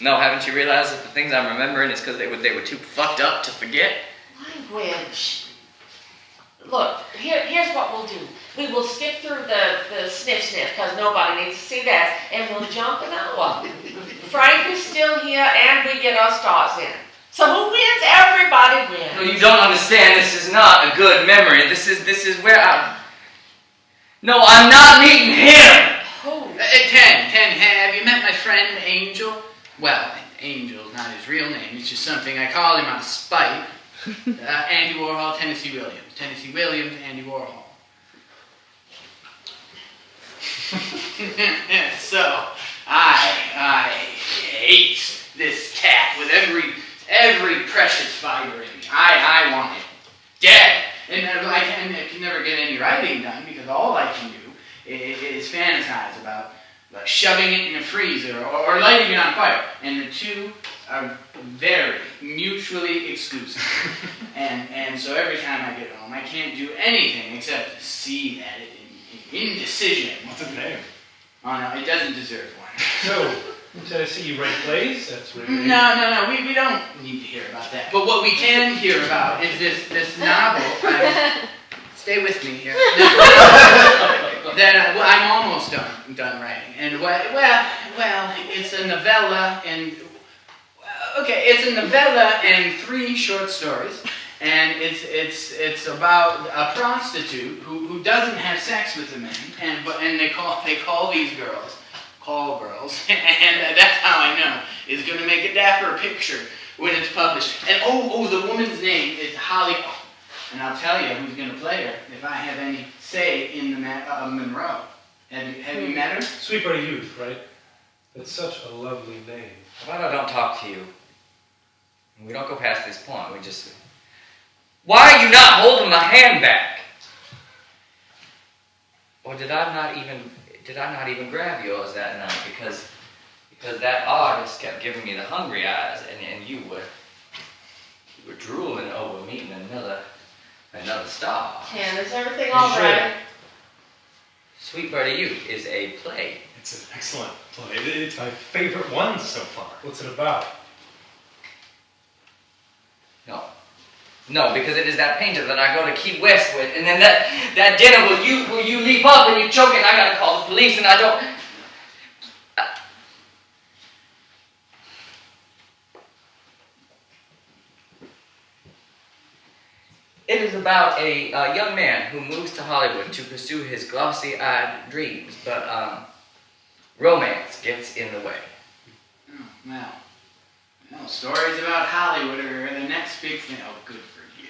[SPEAKER 1] No, haven't you realized that the things I'm remembering is because they were too fucked up to forget?
[SPEAKER 2] Language. Look, here's what we'll do. We will skip through the sniff, because nobody needs to see that, and we'll jump an hour. Frank is still here, and we get our stars in. So who wins? Everybody wins.
[SPEAKER 1] No, you don't understand. This is not a good memory. This is where I. No, I'm not meeting him.
[SPEAKER 2] Who?
[SPEAKER 7] 10, have you met my friend Angel? Well, Angel's not his real name. It's just something I call him out of spite. Andy Warhol, Tennessee Williams. Tennessee Williams, Andy Warhol. So, I hate this cat with every precious fiber in me. I want it dead. And I can never get any writing done because all I can do is fantasize about shoving it in a freezer or lighting it on fire. And the two are very mutually exclusive. and so every time I get home, I can't do anything except see at it in indecision.
[SPEAKER 5] What's his name?
[SPEAKER 7] Oh no, it doesn't deserve one.
[SPEAKER 9] So, in Tennessee, you write plays? That's really
[SPEAKER 7] No, we don't need to hear about that. But what we can hear about is this novel. Stay with me here. That I'm almost done writing, and well, it's a novella, and it's a novella and 3 short stories, and it's about a prostitute who doesn't have sex with the men, and they call these girls call girls, and that's how I know it's going to make a dapper picture when it's published. And the woman's name is Holly. And I'll tell you who's going to play her if I have any say in the Monroe. Have you met her?
[SPEAKER 9] Sweetwater Youth, right? That's such a lovely name.
[SPEAKER 1] How about I don't talk to you? We don't go past this point. We just. Why are you not holding my hand back? Or did I not even grab yours that night because that artist kept giving me the hungry eyes and you were drooling over meeting another star.
[SPEAKER 2] And is everything all right?
[SPEAKER 1] Sweetwater Youth is a play.
[SPEAKER 5] It's an excellent play. It's my favorite one so far.
[SPEAKER 9] What's it about?
[SPEAKER 1] No, because it is that painter that I go to Key West with, and then that dinner where you leap up and you choke and I gotta call the police and I don't. It is about a young man who moves to Hollywood to pursue his glossy-eyed dreams, but romance gets in the way.
[SPEAKER 7] Oh, well, stories about Hollywood are the next big thing. Oh, good for you.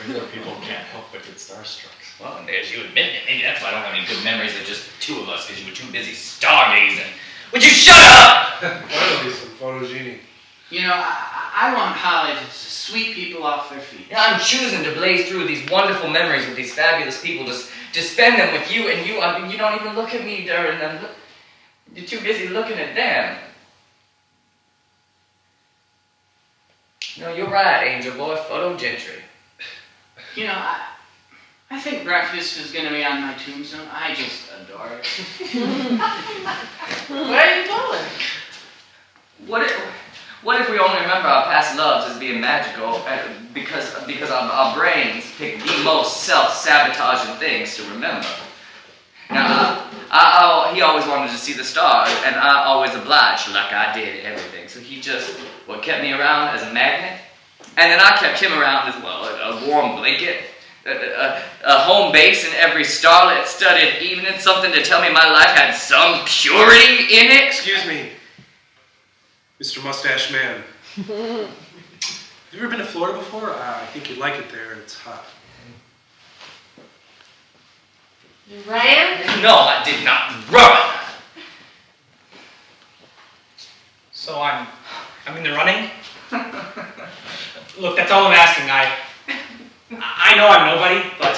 [SPEAKER 5] Regular people can't help but get starstruck.
[SPEAKER 1] Well, and as you admit it, maybe that's why I don't have any good memories of just the 2 of us, because you were too busy stargazing. Would you shut up?
[SPEAKER 9] Why don't be some photogenic?
[SPEAKER 7] You know, I want Holly to sweep people off their feet.
[SPEAKER 1] Yeah, I'm choosing to blaze through these wonderful memories with these fabulous people, to spend them with you, and you don't even look at me during them. You're too busy looking at them. No, you're right, Angel Boy, photo gentry.
[SPEAKER 7] You know, I think breakfast is going to be on my tombstone. I just adore it.
[SPEAKER 2] Where are you going?
[SPEAKER 1] What if we only remember our past loves as being magical because our brains pick the most self-sabotaging things to remember? Now, he always wanted to see the stars, and I always obliged like I did everything. So he just kept me around as a magnet, and then I kept him around as well, a warm blanket, a home base in every starlit-studded evening, something to tell me my life had some purity in it.
[SPEAKER 3] Excuse me, Mr. Mustache Man. Have you ever been to Florida before? I think you'd like it there. It's hot.
[SPEAKER 2] You ran?
[SPEAKER 1] No, I did not run.
[SPEAKER 10] So I'm in the running? Look, that's all I'm asking. I know I'm nobody, but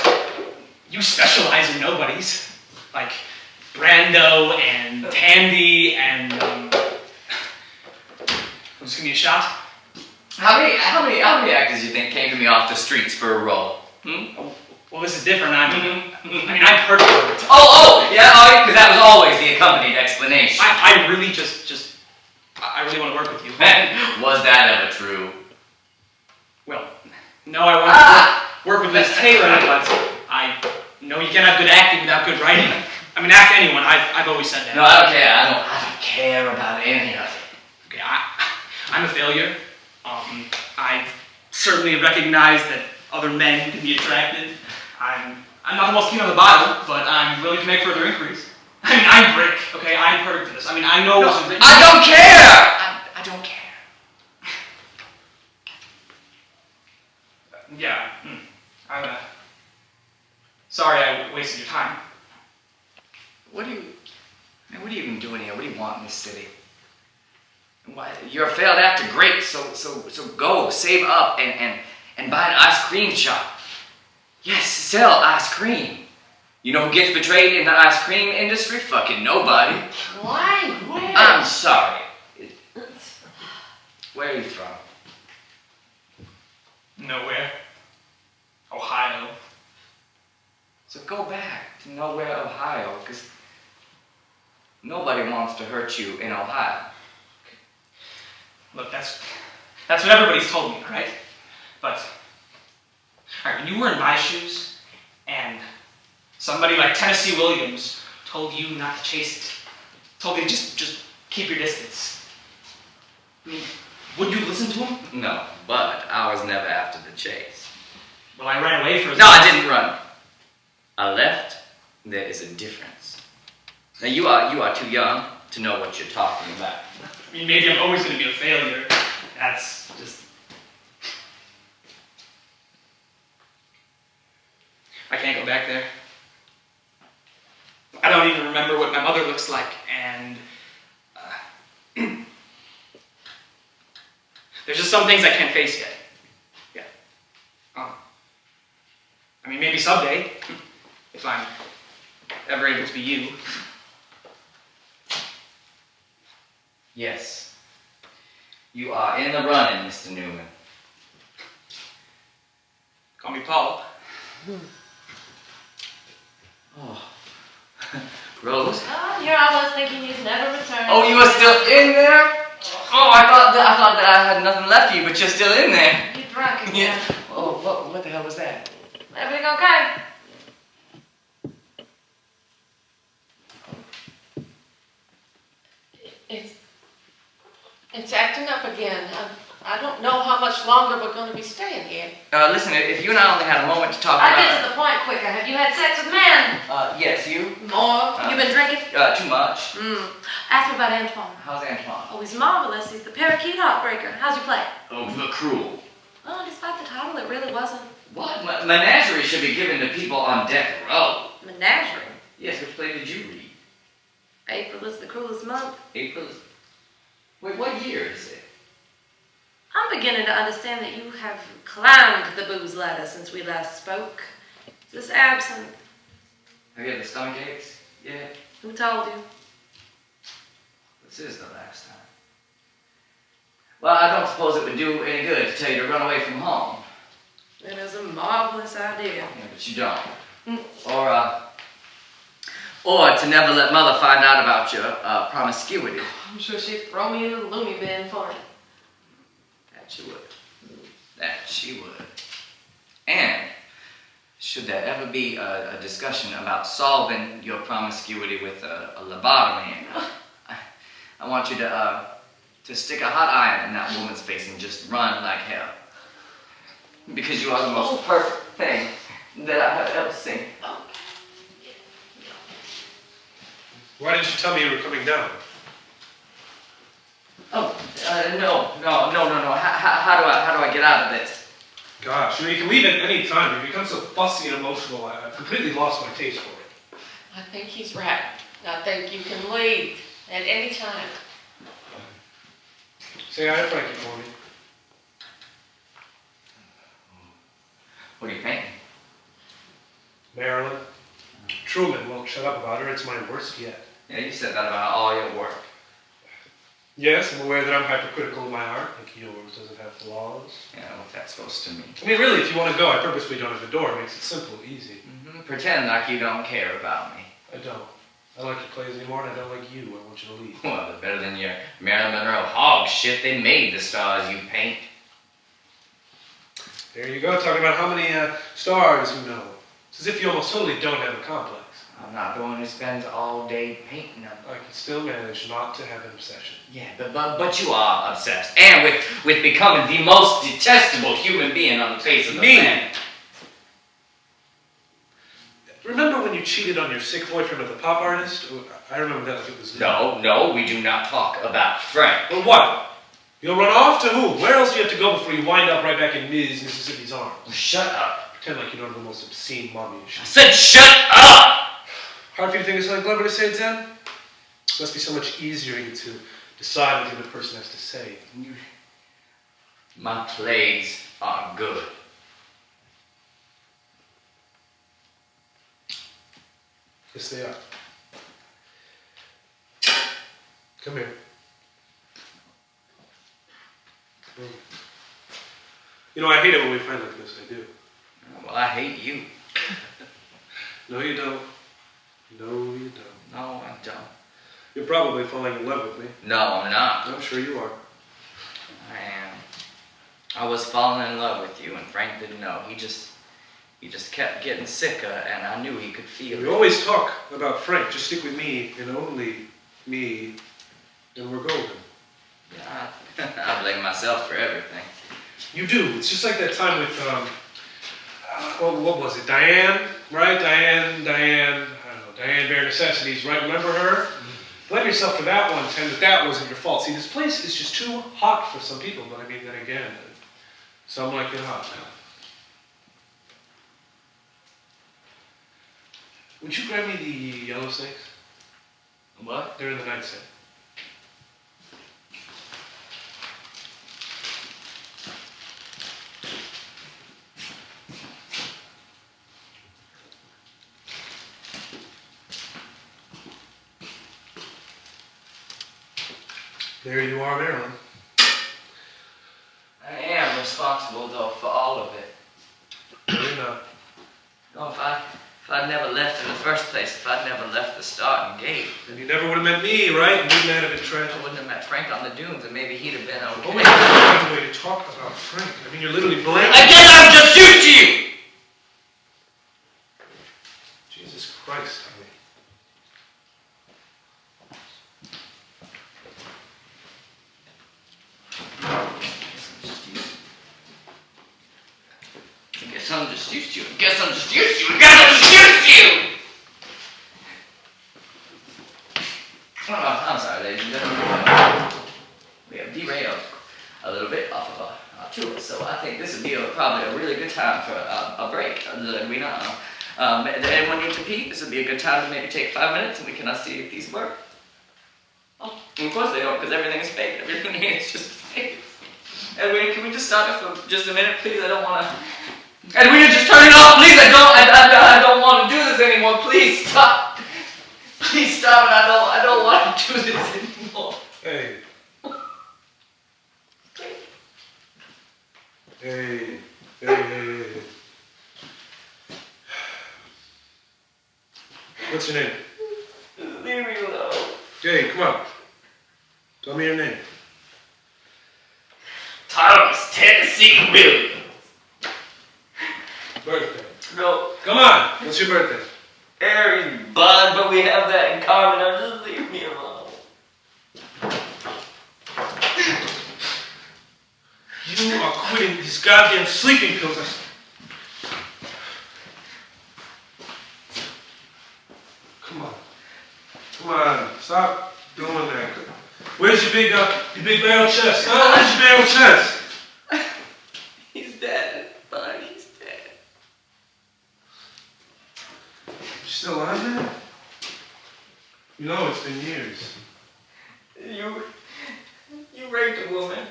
[SPEAKER 10] you specialize in nobodies. Like Brando and Tandy and just give me a shot.
[SPEAKER 1] How many actors do you think came to me off the streets for a role?
[SPEAKER 10] Well, this is different. I mean, I've heard of it.
[SPEAKER 1] Yeah, because that was always the accompanied explanation.
[SPEAKER 10] I really I really want to work with you.
[SPEAKER 1] Was that ever true?
[SPEAKER 10] Well, no, I want to work with Liz Taylor, but I know you can't have good acting without good writing. I mean, ask anyone. I've always said that.
[SPEAKER 1] No, I don't care. I don't care about any of it.
[SPEAKER 10] Okay, I'm a failure. I I certainly recognize that other men can be attractive. I'm not the most keen on the Bible, but I'm willing to make further inquiries. I mean, I'm Rick, okay? I'm perfect for this. I mean, I know what's written.
[SPEAKER 1] I don't care! I don't care.
[SPEAKER 10] Yeah. I'm sorry I wasted your time.
[SPEAKER 1] What are you even doing here? What do you want in this city? Why, you're a failed actor, great. So go, save up and buy an ice cream shop. Yes, sell ice cream. You know who gets betrayed in the ice cream industry? Fucking nobody.
[SPEAKER 2] Why? Where?
[SPEAKER 1] I'm sorry. Where are you from?
[SPEAKER 10] Nowhere. Ohio.
[SPEAKER 1] So go back to nowhere, Ohio, because nobody wants to hurt you in Ohio.
[SPEAKER 10] Look, that's what everybody's told me, right? But, alright, when you were in my shoes, and somebody like Tennessee Williams told you not to chase it, told you to just keep your distance, I mean, would you listen to him?
[SPEAKER 1] No, but I was never after the chase.
[SPEAKER 10] Well, I ran away for
[SPEAKER 1] No, I didn't run. I left. There is a difference. Now you are too young to know what you're talking about.
[SPEAKER 10] I mean, maybe I'm always going to be a failure. That's just... I can't go back there. I don't even remember what my mother looks like, and... there's just some things I can't face yet. Yeah. I mean, maybe someday, if I'm ever able to be you.
[SPEAKER 1] Yes. You are in the running, Mr. Newman.
[SPEAKER 10] Call me Paul.
[SPEAKER 1] Oh. Rose?
[SPEAKER 2] Oh, you're almost thinking he's never returned.
[SPEAKER 1] Oh, you are still in there? Oh, I thought that I had nothing left of you, but you're still in there.
[SPEAKER 2] You're drunk again.
[SPEAKER 1] Yeah. Oh, what the hell was that?
[SPEAKER 2] Everything okay? It's acting up again. I don't know how much longer we're going to be staying here.
[SPEAKER 1] Listen, if you and I only had a moment to talk
[SPEAKER 2] I'll
[SPEAKER 1] about...
[SPEAKER 2] get to the point quicker. Have you had sex with men?
[SPEAKER 1] Yes, you?
[SPEAKER 2] More? You been drinking?
[SPEAKER 1] Too much.
[SPEAKER 2] Ask me about Antoine.
[SPEAKER 1] How's Antoine?
[SPEAKER 2] Oh, he's marvelous. He's the parakeet heartbreaker. How's your play?
[SPEAKER 1] Oh, the cruel.
[SPEAKER 2] Oh, despite the title, it really wasn't.
[SPEAKER 1] What? Menagerie should be given to people on death row.
[SPEAKER 2] Menagerie.
[SPEAKER 1] Yes, which play did you read?
[SPEAKER 2] April is the cruelest month.
[SPEAKER 1] April is... Wait, what year is it?
[SPEAKER 2] I'm beginning to understand that you have climbed the booze ladder since we last spoke. Is this absent?
[SPEAKER 1] Have you had the stomach aches? Yeah.
[SPEAKER 2] Who told you?
[SPEAKER 1] This is the last time. Well, I don't suppose it would do any good to tell you to run away from home.
[SPEAKER 2] It is a marvelous idea.
[SPEAKER 1] Yeah, but you don't. Or to never let Mother find out about your promiscuity.
[SPEAKER 2] I'm sure she'd throw me in a loony bin for it.
[SPEAKER 1] That she would. That she would. And should there ever be a discussion about solving your promiscuity with a lobotomy, I want you to stick a hot iron in that woman's face and just run like hell. Because you are the most perfect thing that I have ever seen.
[SPEAKER 3] Why didn't you tell me you were coming down?
[SPEAKER 1] Oh, no. How do I get out of this?
[SPEAKER 3] Gosh, you can leave at any time. You become so fussy and emotional, I've completely lost my taste for it.
[SPEAKER 2] I think he's right. I think you can leave at any time.
[SPEAKER 3] Say hi to Frankie for me.
[SPEAKER 1] What are you painting?
[SPEAKER 3] Marilyn. Truman won't shut up about her. It's my worst yet.
[SPEAKER 1] Yeah, you said that about all your work.
[SPEAKER 3] Yes, I'm aware that I'm hypercritical of my art. Like yours doesn't have flaws.
[SPEAKER 1] Yeah, what's that supposed to mean?
[SPEAKER 3] I mean, really, if you want to go, I purposely don't have a door. It makes it simple, easy.
[SPEAKER 1] Pretend like you don't care about me.
[SPEAKER 3] I don't. I don't like your plays anymore, and I don't like you. I want you to leave.
[SPEAKER 1] Well, they're better than your Marilyn Monroe hog shit. They made the stars you paint.
[SPEAKER 3] There you go, talking about how many stars you know. It's as if you almost totally don't have a complex.
[SPEAKER 1] I'm not the one who spends all day painting them.
[SPEAKER 3] I can still manage not to have an obsession.
[SPEAKER 1] Yeah, but you are obsessed. And with becoming the most detestable human being on the face of the planet.
[SPEAKER 3] Remember when you cheated on your sick boyfriend with a pop artist? I remember that like it was...
[SPEAKER 1] No, we do not talk about Frank.
[SPEAKER 3] Well, what? You'll run off to who? Where else do you have to go before you wind up right back in Ms. Mississippi's arms?
[SPEAKER 1] Shut up.
[SPEAKER 3] Pretend like you don't have the most obscene mommy
[SPEAKER 1] I
[SPEAKER 3] issues.
[SPEAKER 1] said shut up!
[SPEAKER 3] Hard for you to think of something clever to say, Ted? Must be so much easier to decide what the other person has to say.
[SPEAKER 1] My plays are good.
[SPEAKER 3] Yes, they are. Come here. You know, I hate it when we fight like this. I do.
[SPEAKER 1] Well, I hate you.
[SPEAKER 3] No, you don't. No, you don't.
[SPEAKER 1] No, I don't.
[SPEAKER 3] You're probably falling in love with me.
[SPEAKER 1] No, I'm not.
[SPEAKER 3] I'm sure you are.
[SPEAKER 1] I am. I was falling in love with you, and Frank didn't know. He just kept getting sicker, and I knew he could feel
[SPEAKER 3] We
[SPEAKER 1] it.
[SPEAKER 3] always talk about Frank. Just stick with me and only me, and we're golden.
[SPEAKER 1] Yeah, I blame myself for everything.
[SPEAKER 3] You do. It's just like that time with, what was it? Diane, right? Diane, I don't know, Diane Bare Necessities, right? Remember her? Blame yourself for that one, Tim, that wasn't your fault. See, this place is just too hot for some people, but I mean, then again, some like it hot now. Would you grab me the yellow snakes?
[SPEAKER 1] What?
[SPEAKER 3] They're in the nightstand. There you are, Marilyn.
[SPEAKER 1] I am responsible, though, for all of it.
[SPEAKER 3] No, you're not.
[SPEAKER 1] No, if I'd never left in the first place, if I'd never left the starting gate,
[SPEAKER 3] And you never would have met me, right? You wouldn't have had a tragedy.
[SPEAKER 1] I wouldn't have met Frank on the dunes, and maybe he'd have been
[SPEAKER 3] Oh
[SPEAKER 1] okay.
[SPEAKER 3] my God, that's the way to talk about Frank. I mean, you're literally blaming.
[SPEAKER 1] I guess I'm just used to you!
[SPEAKER 3] Jesus Christ, honey.
[SPEAKER 1] I guess I'm just used to you. I guess I'm just used to you. I guess I'm just used to you! Oh, I'm sorry, ladies and gentlemen. We have derailed a little bit off of our tour, so I think this would be probably a really good time for a break. We don't know. Does anyone need to pee? This would be a good time to maybe take 5 minutes and we can see if these work. Oh, and of course they don't, because everything is fake. Everything is just fake. And can we just stop it for just a minute, please? I don't want to. And we can just turn it off, please. I don't want to do this anymore. Please stop. Please stop it. I don't want to do this anymore.
[SPEAKER 3] Hey. Hey. What's your name?
[SPEAKER 1] Leave me alone.
[SPEAKER 3] Hey, come on. Tell me your name.
[SPEAKER 1] Thomas Tennessee Billy.
[SPEAKER 3] Birthday.
[SPEAKER 1] No,
[SPEAKER 3] Come on. What's your birthday?
[SPEAKER 1] Aries, bud, but we have that in common. Now just leave me alone.
[SPEAKER 3] You are quitting these goddamn sleeping pills. Come on. Stop doing that. Where's your big barrel chest? Huh? Where's your barrel chest?
[SPEAKER 1] He's dead, bud. He's dead.
[SPEAKER 3] You still on there? You know it's been years.
[SPEAKER 1] You raped a woman.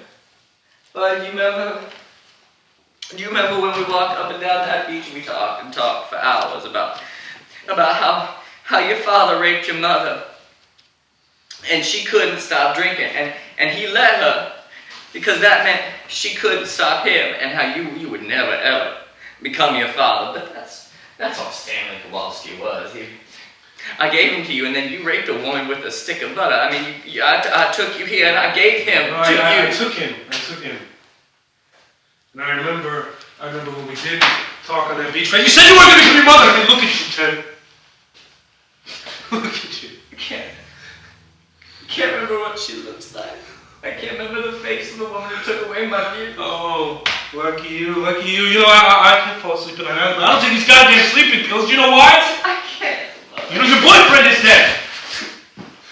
[SPEAKER 1] But you remember when we walked up and down that beach and we talked for hours about how your father raped your mother and she couldn't stop drinking and he let her because that meant she couldn't stop him and how you would never ever become your father. But that's all Stanley Kowalski was. I gave him to you and then you raped a woman with a stick of butter. I mean, I took you here and I gave him to you.
[SPEAKER 3] I took him. And I remember when we did talk on that beach, right? You said you weren't going to become your mother. I mean, look at you, Ted. Look at you.
[SPEAKER 1] Can't remember what she looks like. I can't remember the face of the woman who took away my vehicle.
[SPEAKER 3] Oh, lucky you, lucky you. You know, I can't fall asleep at night. I don't take these goddamn sleeping pills. You know why?
[SPEAKER 1] I can't.
[SPEAKER 3] You know, your boyfriend is dead.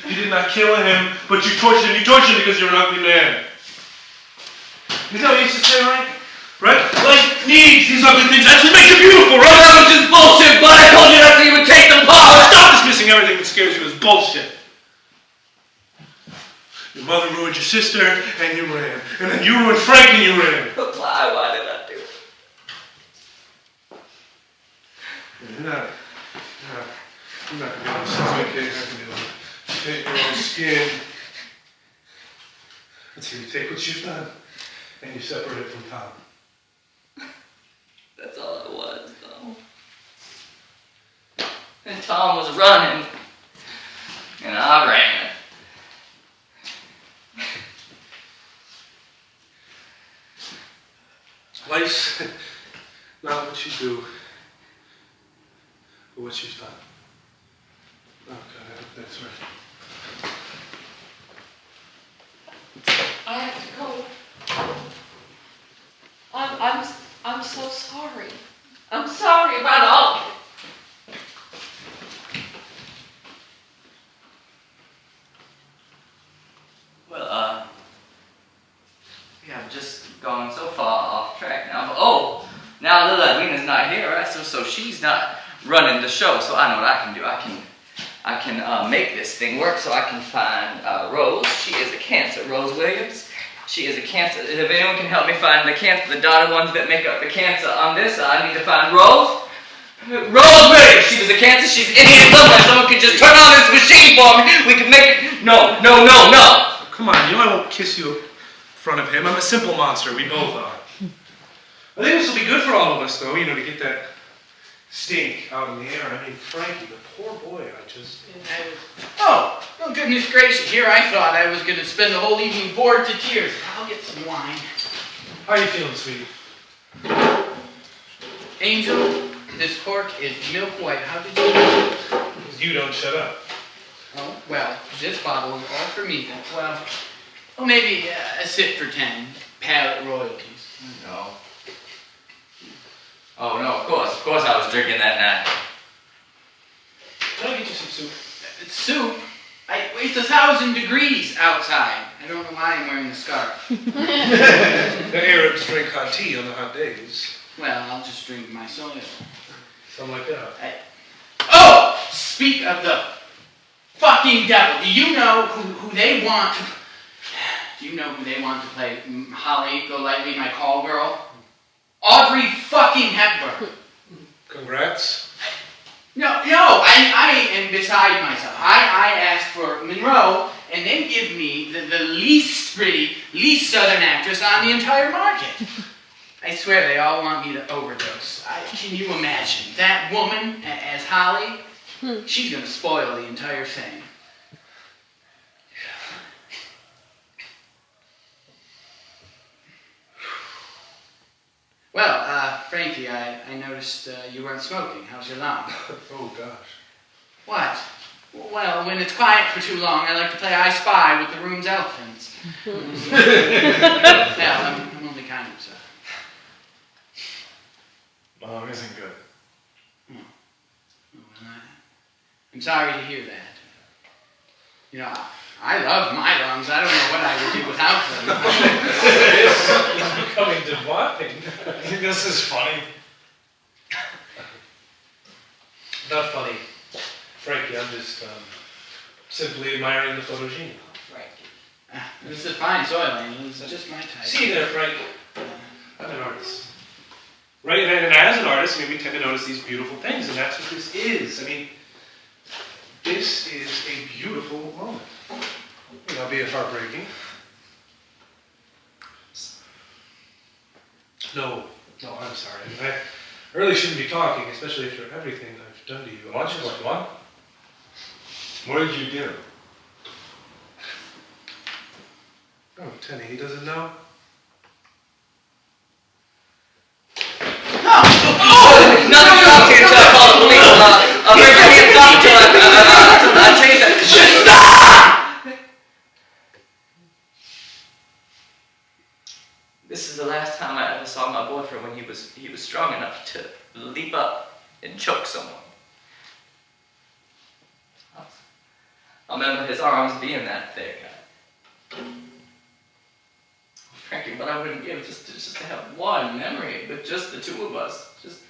[SPEAKER 3] You did not kill him, but you tortured him. You tortured him because you're an ugly man. You know what you used to say, right? Right? Life needs these ugly things. That's what makes it beautiful, right?
[SPEAKER 1] That was just bullshit, but I told you not to even take them apart.
[SPEAKER 3] Stop dismissing everything that scares you as bullshit. Your mother ruined your sister, and you ran. And then you ruined Frank, and you ran.
[SPEAKER 1] But why? Why did I do it?
[SPEAKER 3] You're not gonna be able to stomach it. You're not gonna be able to fit your own skin. Until you take what you've done, and you separate it from Tom.
[SPEAKER 1] That's all it was, though. And Tom was running, and I ran.
[SPEAKER 3] Life's not what you do, but what you've done. Oh, God, that's right.
[SPEAKER 2] I have to go. I'm so sorry. I'm sorry about all of it.
[SPEAKER 1] Well, we have just gone so far off track now. But, oh, now little Edwina's not here, right? So she's not running the show. So I know what I can do. I can make this thing work. So I can find Rose. She is a Cancer. Rose Williams. She is a Cancer. If anyone can help me find the Cancer, the dotted ones that make up the Cancer on this, I need to find Rose. Rose Williams. She was a Cancer. She's in here somewhere. Someone could just turn on this machine for me. We can make it. No.
[SPEAKER 3] Come on, you know I won't kiss you in front of him. I'm a simple monster. We both are. I think this will be good for all of us, though, to get that stink out in the air. I mean, Frankie, the poor boy,
[SPEAKER 7] Oh, goodness gracious. Here I thought I was going to spend the whole evening bored to tears. I'll get some wine.
[SPEAKER 3] How are you feeling, sweetie?
[SPEAKER 7] Angel, this pork is milk white. How did you know?
[SPEAKER 3] Because you don't shut up.
[SPEAKER 7] Oh, well, this bottle is all for me then. Well, maybe a sip for 10. Palate royalties.
[SPEAKER 1] No. Oh no, of course I was drinking that night.
[SPEAKER 3] Can I get you some soup?
[SPEAKER 7] Soup? It's 1,000 degrees outside. I don't know why I'm wearing a scarf.
[SPEAKER 3] The Arabs drink hot tea on the hot days.
[SPEAKER 7] Well, I'll just drink my soda.
[SPEAKER 3] Something like that.
[SPEAKER 7] Oh! Speak of the fucking devil. Do you know who they want to... Do you know who they want to play Holly Golightly, my call girl? Audrey fucking Hepburn.
[SPEAKER 3] Congrats.
[SPEAKER 7] No, I am beside myself. I asked for Monroe, and they give me the least pretty, least southern actress on the entire market. I swear they all want me to overdose. Can you imagine? That woman as Holly, she's gonna spoil the entire thing. Well, Frankie, I noticed you weren't smoking. How's your lung?
[SPEAKER 3] Oh, gosh.
[SPEAKER 7] What? Well, when it's quiet for too long, I like to play I Spy with the room's elephants. Well, I'm only kind of so.
[SPEAKER 5] Mom isn't good.
[SPEAKER 7] Well, I'm sorry to hear that. I love my lungs. I don't know what I would do without them.
[SPEAKER 3] It's becoming divine.
[SPEAKER 5] This is funny.
[SPEAKER 3] Not funny. Frankie, I'm just simply admiring the photogene.
[SPEAKER 7] Frankie. This is fine soil, Angel. It's just my type.
[SPEAKER 3] See you there, Frank. I'm an artist. Right, and as an artist, we tend to notice these beautiful things, and that's what this is. This is a beautiful moment. Albeit heartbreaking. No, I'm sorry. I really shouldn't be talking, especially after everything I've done to you.
[SPEAKER 5] What? What did you do?
[SPEAKER 3] Oh, Tenny, he doesn't know?
[SPEAKER 1] Nothing else here until I call the police. I'll bring my hands off until I change that. Just stop! This is the last time I ever saw my boyfriend when he was strong enough to leap up and choke someone. I remember his arms being that thick. Frankly, what I wouldn't give just to have one memory with just the two of us, just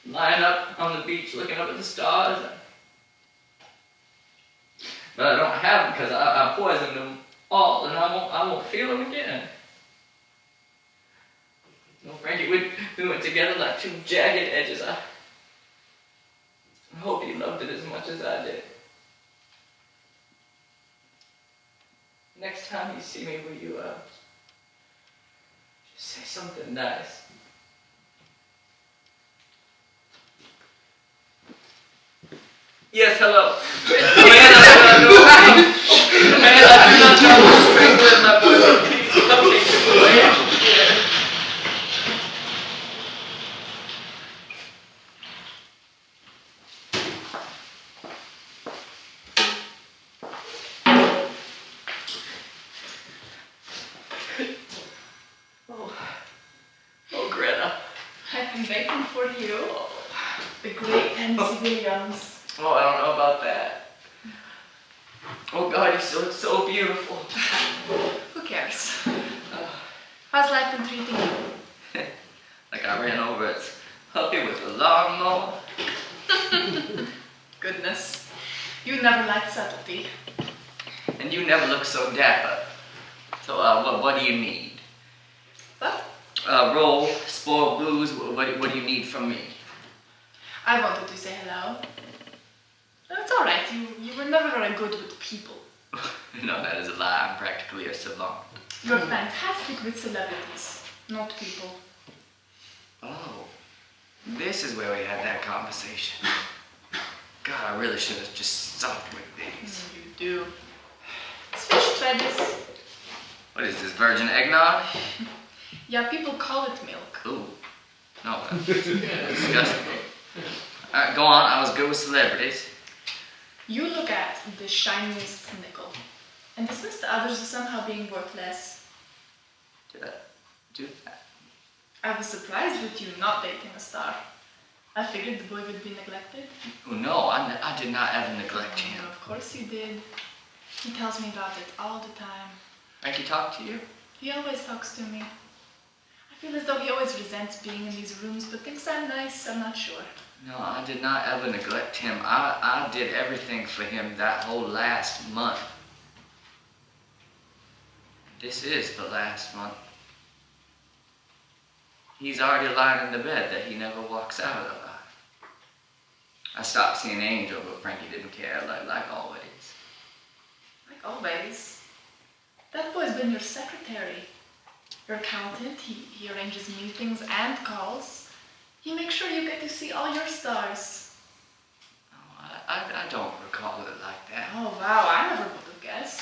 [SPEAKER 1] lying up on the beach looking up at the stars. But I don't have them because I poisoned them all, and I won't feel them again. No, Frankie, we went together like two jagged edges. I hope you loved it as much as I did. Next time you see me, will you just say something nice? Yes, hello. Man, I do not know the strength of my boyfriend. Please come take him away. Oh, Greta.
[SPEAKER 6] I've been waiting for you. The great Nancy Williams.
[SPEAKER 1] Oh, I don't know about that. Oh God, you still look so beautiful.
[SPEAKER 6] Who cares? How's life been treating you?
[SPEAKER 1] Like I ran over its puppy with a lawnmower.
[SPEAKER 6] Goodness. You never liked subtlety.
[SPEAKER 1] And you never look so dapper. So, what do you need?
[SPEAKER 6] What?
[SPEAKER 1] Roll, spoiled booze, what do you need from me?
[SPEAKER 6] I wanted to say hello. It's alright, you were never very good with people.
[SPEAKER 1] No, that is a lie. I'm practically a savant.
[SPEAKER 6] You're fantastic with celebrities, not people.
[SPEAKER 1] Oh, this is where we had that conversation. God, I really should have just stopped with these.
[SPEAKER 6] You do. Switch threads.
[SPEAKER 1] What is this, virgin eggnog?
[SPEAKER 6] Yeah, people call it milk.
[SPEAKER 1] Ooh. No, that's disgusting. Alright, go on. I was good with celebrities.
[SPEAKER 6] You look at the shiniest nickel and dismiss the others as somehow being worth less.
[SPEAKER 1] Did I do that?
[SPEAKER 6] I was surprised with you not dating a star. I figured the boy would be neglected.
[SPEAKER 1] Oh, no, I did not ever neglect him.
[SPEAKER 6] Of course you did. He tells me about it all the time.
[SPEAKER 1] Frankie talk to you?
[SPEAKER 6] He always talks to me. I feel as though he always resents being in these rooms, but thinks I'm nice, I'm not sure.
[SPEAKER 1] No, I did not ever neglect him. I did everything for him that whole last month. This is the last month. He's already lying in the bed that he never walks out of. I stopped seeing Angel, but Frankie didn't care, like always.
[SPEAKER 6] Like always. That boy's been your secretary. Your accountant, he arranges meetings and calls. He makes sure you get to see all your stars.
[SPEAKER 1] Oh, I don't recall it like that.
[SPEAKER 6] Oh wow, I never would have guessed.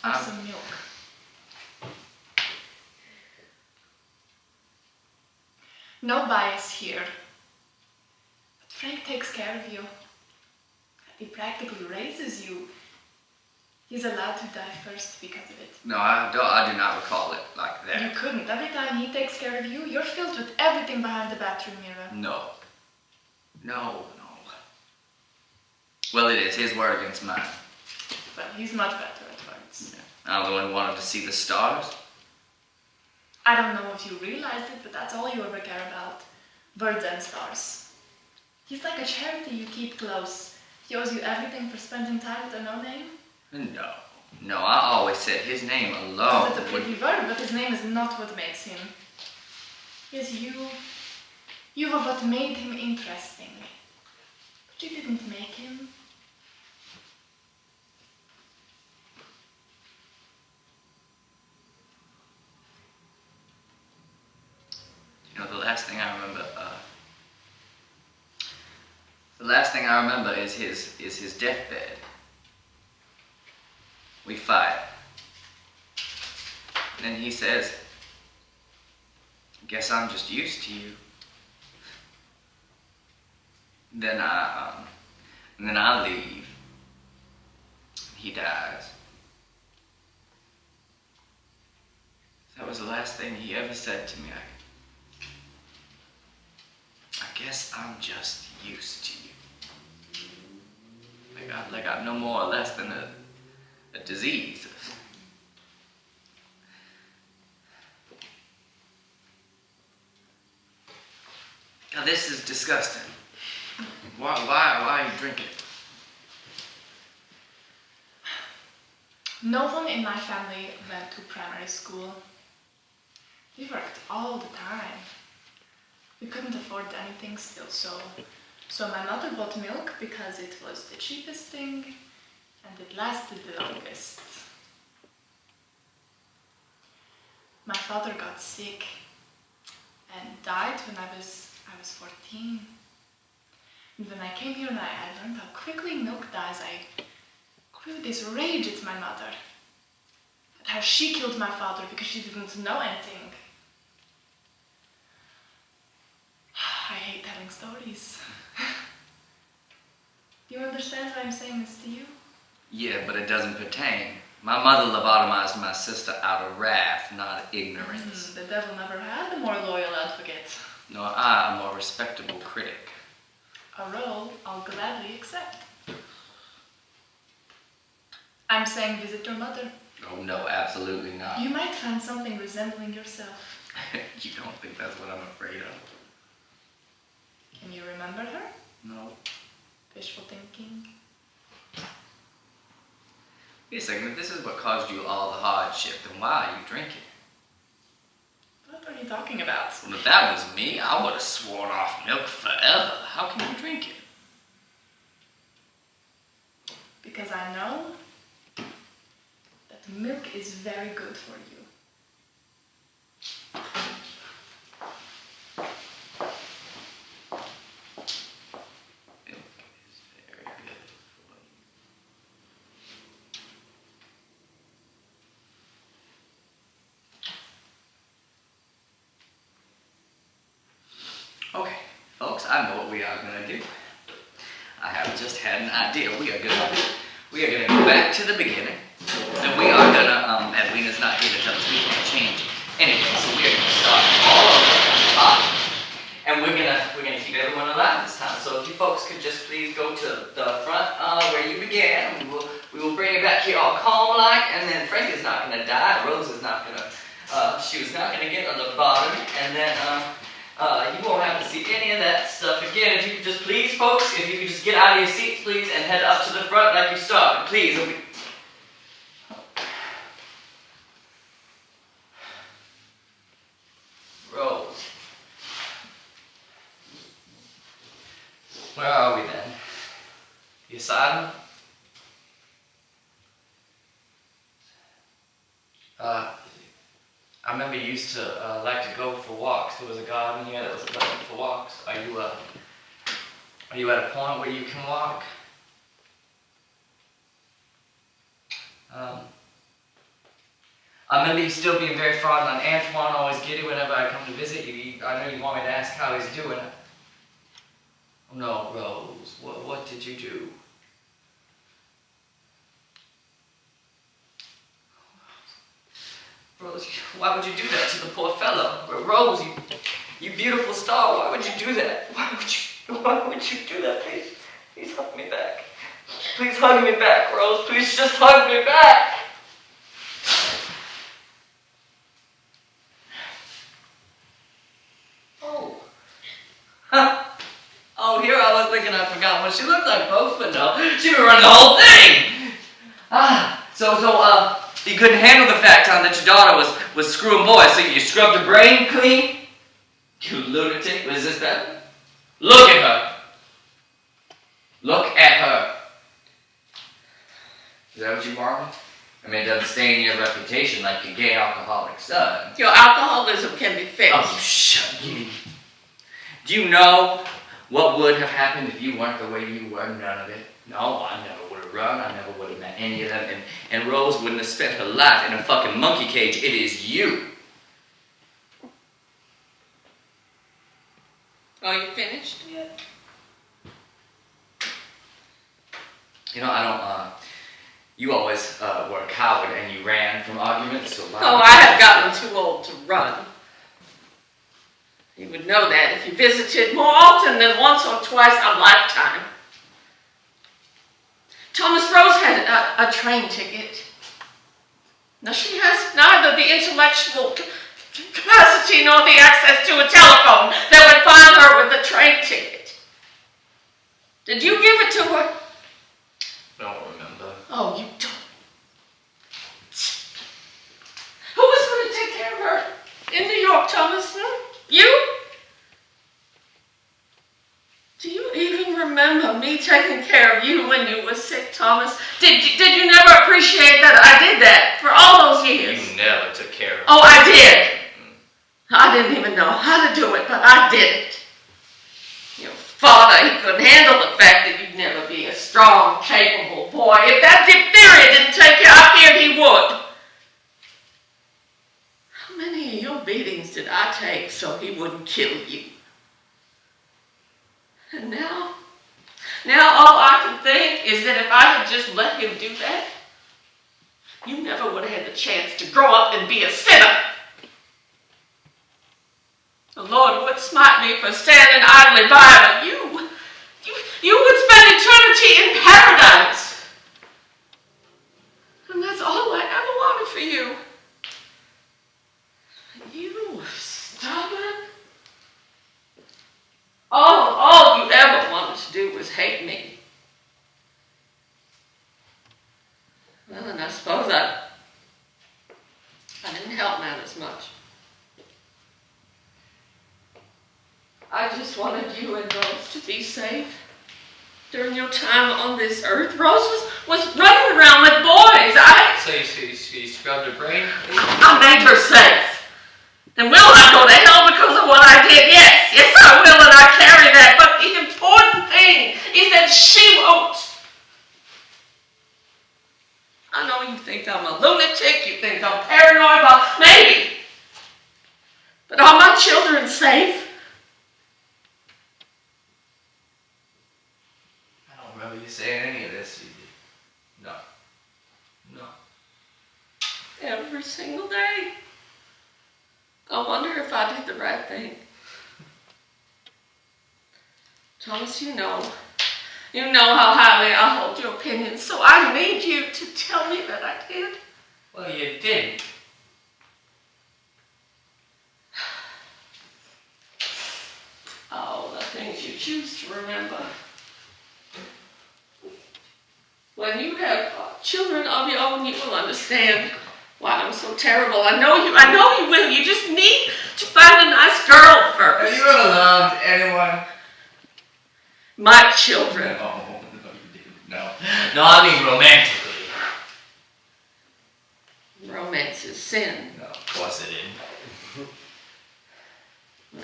[SPEAKER 6] Have some milk. No bias here. But Frank takes care of you. He practically raises you. He's allowed to die first because of it.
[SPEAKER 1] No, I do not recall it like that.
[SPEAKER 6] You couldn't. Every time he takes care of you, you're filled with everything behind the bathroom mirror.
[SPEAKER 1] No. Well, it is his word against mine.
[SPEAKER 6] Well, he's much better at words.
[SPEAKER 1] Yeah. I only wanted to see the stars.
[SPEAKER 6] I don't know if you realized it, but that's all you ever care about. Birds and stars. He's like a charity you keep close. He owes you everything for spending time with a no-name.
[SPEAKER 1] No, I always said his name alone.
[SPEAKER 6] It's a pretty word, but his name is not what makes him. Yes, you were what made him interesting. But you didn't make him.
[SPEAKER 1] You know, the last thing I remember is his deathbed. We fight. And then he says, "Guess I'm just used to you." Then I leave. He dies. That was the last thing he ever said to me. I guess I'm just used to you. Like I'm no more or less than a disease. God, this is disgusting. Why are you drinking?
[SPEAKER 6] No one in my family went to primary school. We worked all the time. We couldn't afford anything still, so my mother bought milk because it was the cheapest thing and it lasted the longest. My father got sick and died when I was 14. And when I came here and I learned how quickly milk dies, I grew this rage at my mother. At how she killed my father because she didn't know anything. I hate telling stories. Do you understand why I'm saying this to you?
[SPEAKER 1] Yeah, but it doesn't pertain. My mother lobotomized my sister out of wrath, not ignorance.
[SPEAKER 6] The devil never had a more loyal advocate.
[SPEAKER 1] Nor I, a more respectable critic.
[SPEAKER 6] A role I'll gladly accept. I'm saying visit your mother.
[SPEAKER 1] Oh no, absolutely not.
[SPEAKER 6] You might find something resembling yourself.
[SPEAKER 1] You don't think that's what I'm afraid of?
[SPEAKER 6] Can you remember her?
[SPEAKER 1] No.
[SPEAKER 6] Wishful thinking.
[SPEAKER 1] Wait a second, if this is what caused you all the hardship, then why are you drinking?
[SPEAKER 6] What are you talking about?
[SPEAKER 1] Well, if that was me, I would have sworn off milk forever. How can you drink it?
[SPEAKER 6] Because I know that milk is very good for you.
[SPEAKER 1] Milk is very good for you. Okay, folks, I know what we are going to do. I have just had an idea. We are gonna go back to the beginning, and we are gonna, Edwina's not here to tell us we can't change it. Anyway, so we are gonna start all over at the top, and we're gonna keep everyone alive this time. So if you folks could just please go to the front where you began, and we will bring it back here all calm-like, and then Frank is not gonna die, Rose is not gonna, she was not gonna get on the bottom, and then, you won't have to see any of that stuff again. If you could just please, folks, if you could just get out of your seats, please, and head up to the front like you started, please. Rose. Where are we then? The asylum? I remember you used to like to go for walks. There was a garden here that was open for walks. Are you at a point where you can walk? I remember you still being very fond on Antoine, always giddy whenever I come to visit you. I know you want me to ask how he's doing. Oh no, Rose, what did you do? Rose, why would you do that to the poor fellow? Rose, you beautiful star, why would you do that? Why would you do that? Please hug me back. Please hug me back, Rose. Please just hug me back. Oh. Huh. Oh, here I was thinking I forgot what she looked like, folks, but no, she was running the whole thing. So, you couldn't handle the fact, Tom, that your daughter was screwing boys, so you scrubbed her brain clean? You lunatic, was this better? Look at her. Look at her. Is that what you want? I mean, it doesn't stain your reputation like your gay alcoholic son.
[SPEAKER 2] Your alcoholism can be fixed.
[SPEAKER 1] Oh, shut up. Do you know what would have happened if you weren't the way you were? None of it. No, I never would have run. I never would have met any of them. And Rose wouldn't have spent her life in a fucking monkey cage. It is you.
[SPEAKER 2] Are you finished?
[SPEAKER 6] Yeah.
[SPEAKER 1] You know, I don't, you always were a coward and you ran from arguments, so why?
[SPEAKER 2] Oh, I have gotten too old to run. You would know that if you visited more often than once or twice a lifetime. Thomas Rose had a train ticket. Now, she has neither the intellectual capacity nor the access to a telephone that would find her with a train ticket. Did you give it to her?
[SPEAKER 1] Don't remember.
[SPEAKER 2] Oh, you don't. Who was going to take care of her in New York, Thomas? You? Do you even remember me taking care of you when you were sick, Thomas? Did you never appreciate that I did that for all those years?
[SPEAKER 1] You never took care of me.
[SPEAKER 2] Oh, I did. I didn't even know how to do it, but I did it. Your father, he couldn't handle the fact that you'd never be a strong, capable boy. If that diphtheria didn't take you, I feared he would. How many of your beatings did I take so he wouldn't kill you? And now all I can think is that if I had just let him do that, you never would have had the chance to grow up and be a sinner. The Lord would smite me for standing idly by, but you would spend eternity in paradise. And that's all I ever wanted for you. You were stubborn. All you ever wanted to do was hate me. Well, and I suppose I didn't help matters much. I just wanted you and Rose to be safe during your time on this earth. Rose was running around with boys.
[SPEAKER 1] So you scrubbed her brain?
[SPEAKER 2] I made her safe. And will I go to hell because of what I did? Yes, I will, and I carry that. But the important thing is that she won't. I know you think I'm a lunatic, you think I'm paranoid, well, maybe. But are my children safe?
[SPEAKER 1] I don't remember you saying any of this. No.
[SPEAKER 2] Every single day. I wonder if I did the right thing. Thomas, you know how highly I hold your opinion, so I need you to tell me that I did.
[SPEAKER 1] Well, you didn't.
[SPEAKER 2] Oh, the things you choose to remember. When you have children of your own, you will understand why I'm so terrible. I know you will. You just need to find a nice girl first.
[SPEAKER 1] Have you ever loved anyone?
[SPEAKER 2] My children.
[SPEAKER 1] No, you didn't. No, I mean romantically.
[SPEAKER 2] Romance is sin.
[SPEAKER 1] No, of course it didn't.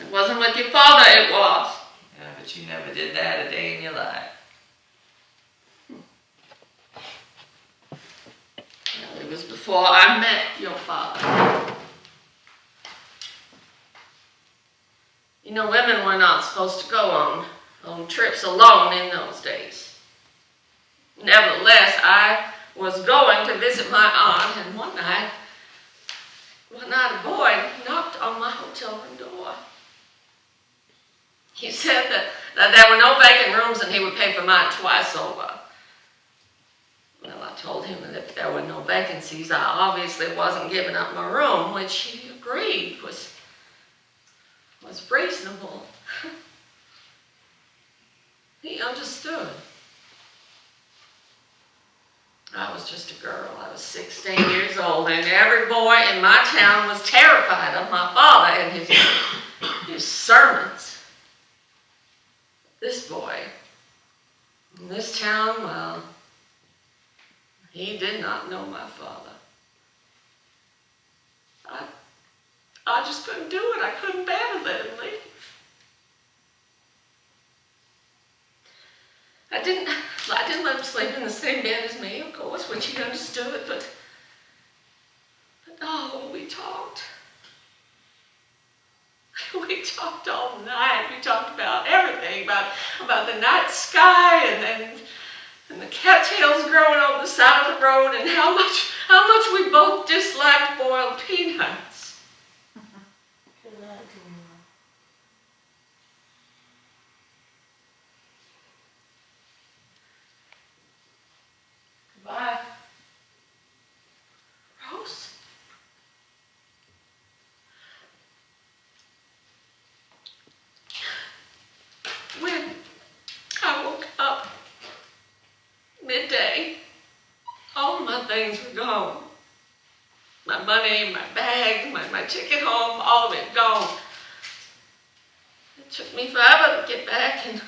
[SPEAKER 2] It wasn't with your father, it was.
[SPEAKER 1] Yeah, but you never did that a day in your life.
[SPEAKER 2] Well, it was before I met your father. You know, women were not supposed to go on trips alone in those days. Nevertheless, I was going to visit my aunt, and one night a boy knocked on my hotel room door. He said that there were no vacant rooms and he would pay for mine twice over. Well, I told him that if there were no vacancies, I obviously wasn't giving up my room, which he agreed was reasonable. He understood. I was just a girl. I was 16 years old, and every boy in my town was terrified of my father and his sermons. This boy in this town, well, he did not know my father. I just couldn't do it. I couldn't bear to let him leave. I didn't let him sleep in the same bed as me, of course, which he understood, but oh, we talked. We talked all night. We talked about everything, about the night sky and and the cattails growing on the side of the road, and how much we both disliked boiled peanuts. Goodbye. Rose? When I woke up midday, all my things were gone. My money, my bag, my ticket home, all of it gone. It took me forever to get back and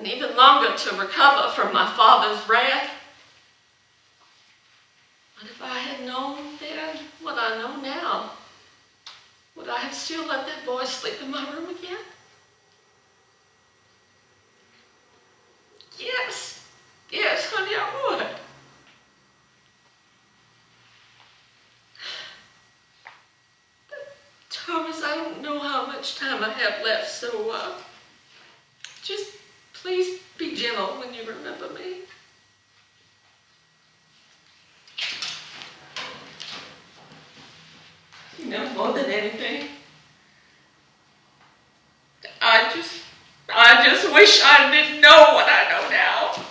[SPEAKER 2] even longer to recover from my father's wrath. But if I had known then what I know now, would I have still let that boy sleep in my room again? Yes, honey, I would. But, Thomas, I don't know how much time I have left, so just please be gentle when you remember me. You know, more than anything, I just wish I didn't know what I know now.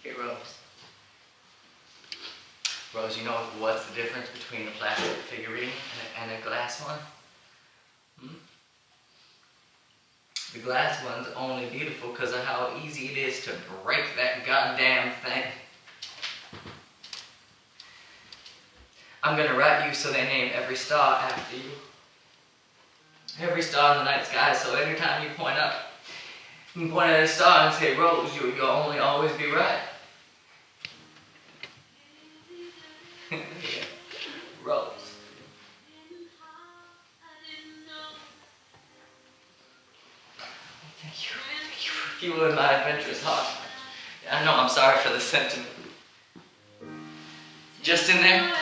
[SPEAKER 1] Hey, Rose. Rose, you know what's the difference between a plastic figurine and a glass one? The glass one's only beautiful because of how easy it is to break that goddamn thing. I'm gonna write you so they name every star after you. Every star in the night sky, so every time you point up, you can point at a star and say, Rose, you'll only always be right. Yeah. Rose. Thank you. Thank you for fueling my adventurous heart. I know I'm sorry for the sentiment. Just in there.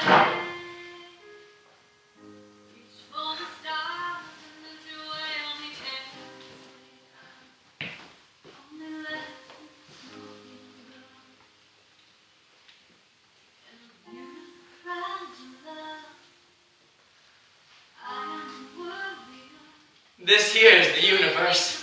[SPEAKER 1] This here is the universe.